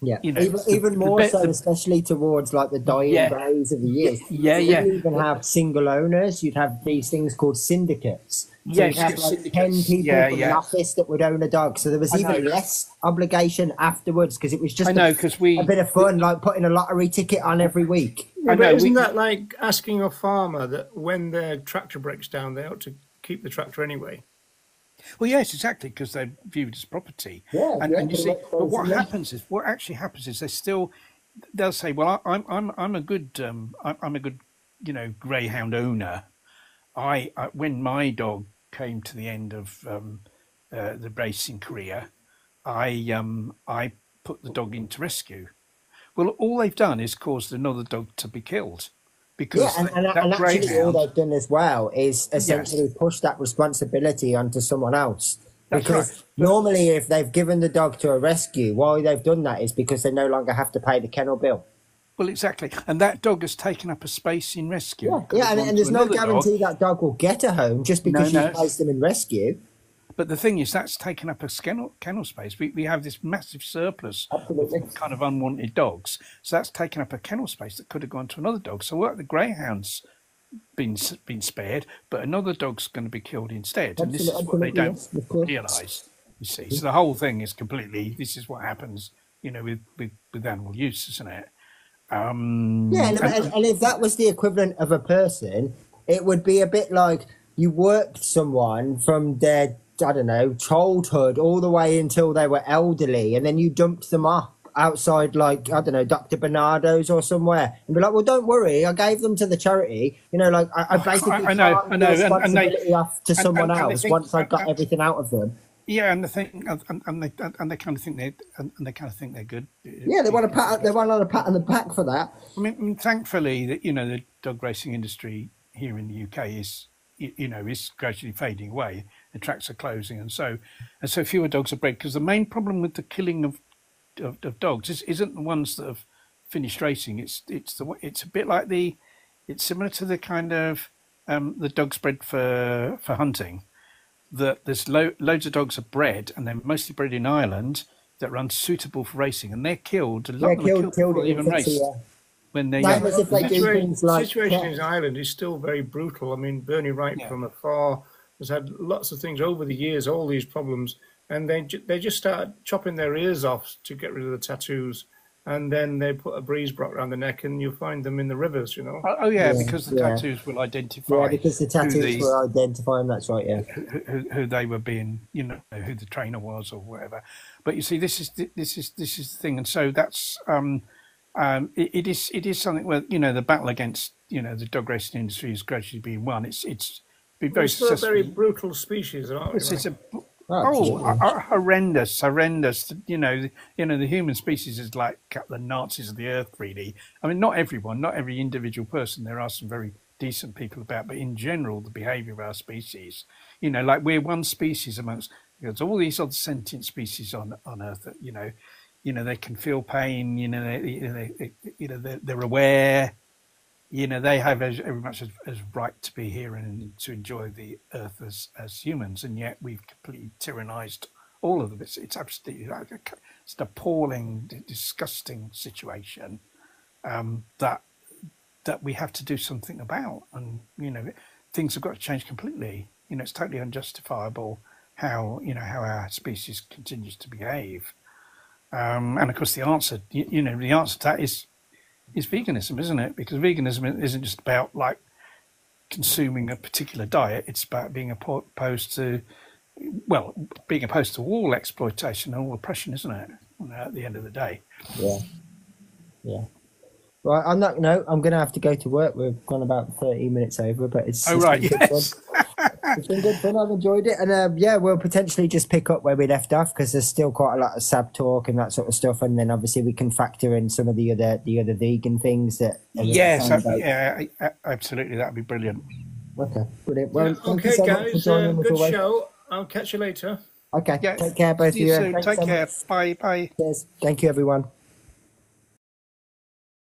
Yeah, even more so, especially towards like the dying days of the years. You wouldn't even have single owners. You'd have these things called syndicates. So you'd have like 10 people from an office that would own a dog. So there was even less obligation afterwards, because it was just a bit of fun, like putting a lottery ticket on every week. Yeah, but isn't that like asking a farmer that when their tractor breaks down, they ought to keep the tractor anyway? Well, yes, exactly, because they're viewed as property. And you see, but what actually happens is they'll say, well, I'm a good greyhound owner. When my dog came to the end of the racing career, I put the dog into rescue. Well, all they've done is caused another dog to be killed. Because and actually all they've done as well is essentially push that responsibility onto someone else. Because normally if they've given the dog to a rescue, why they've done that is because they no longer have to pay the kennel bill. Well, exactly. And that dog has taken up a space in rescue. And there's no guarantee that dog will get a home just because you placed them in rescue. But the thing is, that's taken up a kennel space. We have this massive surplus of kind of unwanted dogs. So that's taken up a kennel space that could have gone to another dog. So the greyhound's been spared, but another dog's going to be killed instead. And this is what they don't realise, you see. So the whole thing is this is what happens, with animal use, isn't it? And if that was the equivalent of a person, it would be a bit like you worked someone from their, I don't know, childhood all the way until they were elderly, and then you dumped them off outside, like, I don't know, Dr. Bernardo's or somewhere, and be like, well, don't worry, I gave them to the charity. I basically can't the responsibility off to someone else once I got everything out of them. Yeah, and they kind of think they're good. Yeah, they want a pat on the back for that. I mean, thankfully, the dog racing industry here in the UK is gradually fading away. The tracks are closing, and so fewer dogs are bred. Because the main problem with the killing of dogs isn't the ones that have finished racing. It's a bit like it's similar to the kind of the dogs bred for hunting. That there's loads of dogs are bred, and they're mostly bred in Ireland, that are unsuitable for racing, and they're killed. A lot of them are killed before they even race. When they the situation in Ireland is still very brutal. I mean, Bernie Wright from afar has had lots of things over the years, all these problems, and they just start chopping their ears off to get rid of the tattoos, and then they put a breeze block around the neck, and you'll find them in the rivers, because the tattoos will identify. Yeah, because the tattoos will identify them. That's right. Yeah, who they were being, who the trainer was or whatever. But you see, this is the thing, and so that's it is something where the battle against the dog racing industry is gradually being won. It's been very successful. A very brutal species, aren't we? It's horrendous. The human species is like the Nazis of the earth, really. I mean, not everyone, not every individual person. There are some very decent people about, but in general, the behaviour of our species, like we're one species amongst there's all these other sentient species on Earth that they can feel pain, they're aware, they have every much as right to be here and to enjoy the Earth as humans, and yet we've completely tyrannised all of them. It's absolutely it's an appalling, disgusting situation that we have to do something about, and things have got to change completely. It's totally unjustifiable how our species continues to behave, and of course the answer to that is veganism, isn't it? Because veganism isn't just about like consuming a particular diet; it's about being opposed to all exploitation and all oppression, isn't it? At the end of the day. Yeah. Right, on that note, I'm going to have to go to work. We've gone about 30 minutes over, but it's been good fun. It's been good fun. I've enjoyed it. And we'll potentially just pick up where we left off, because there's still quite a lot of Sab talk and that sort of stuff. And then obviously we can factor in some of the other vegan things that. Yes, absolutely. That'd be brilliant. Okay, brilliant. Well, thank you so much for joining us. Good show. I'll catch you later. Okay, take care, both of you. Take care. Bye. Cheers. Thank you, everyone.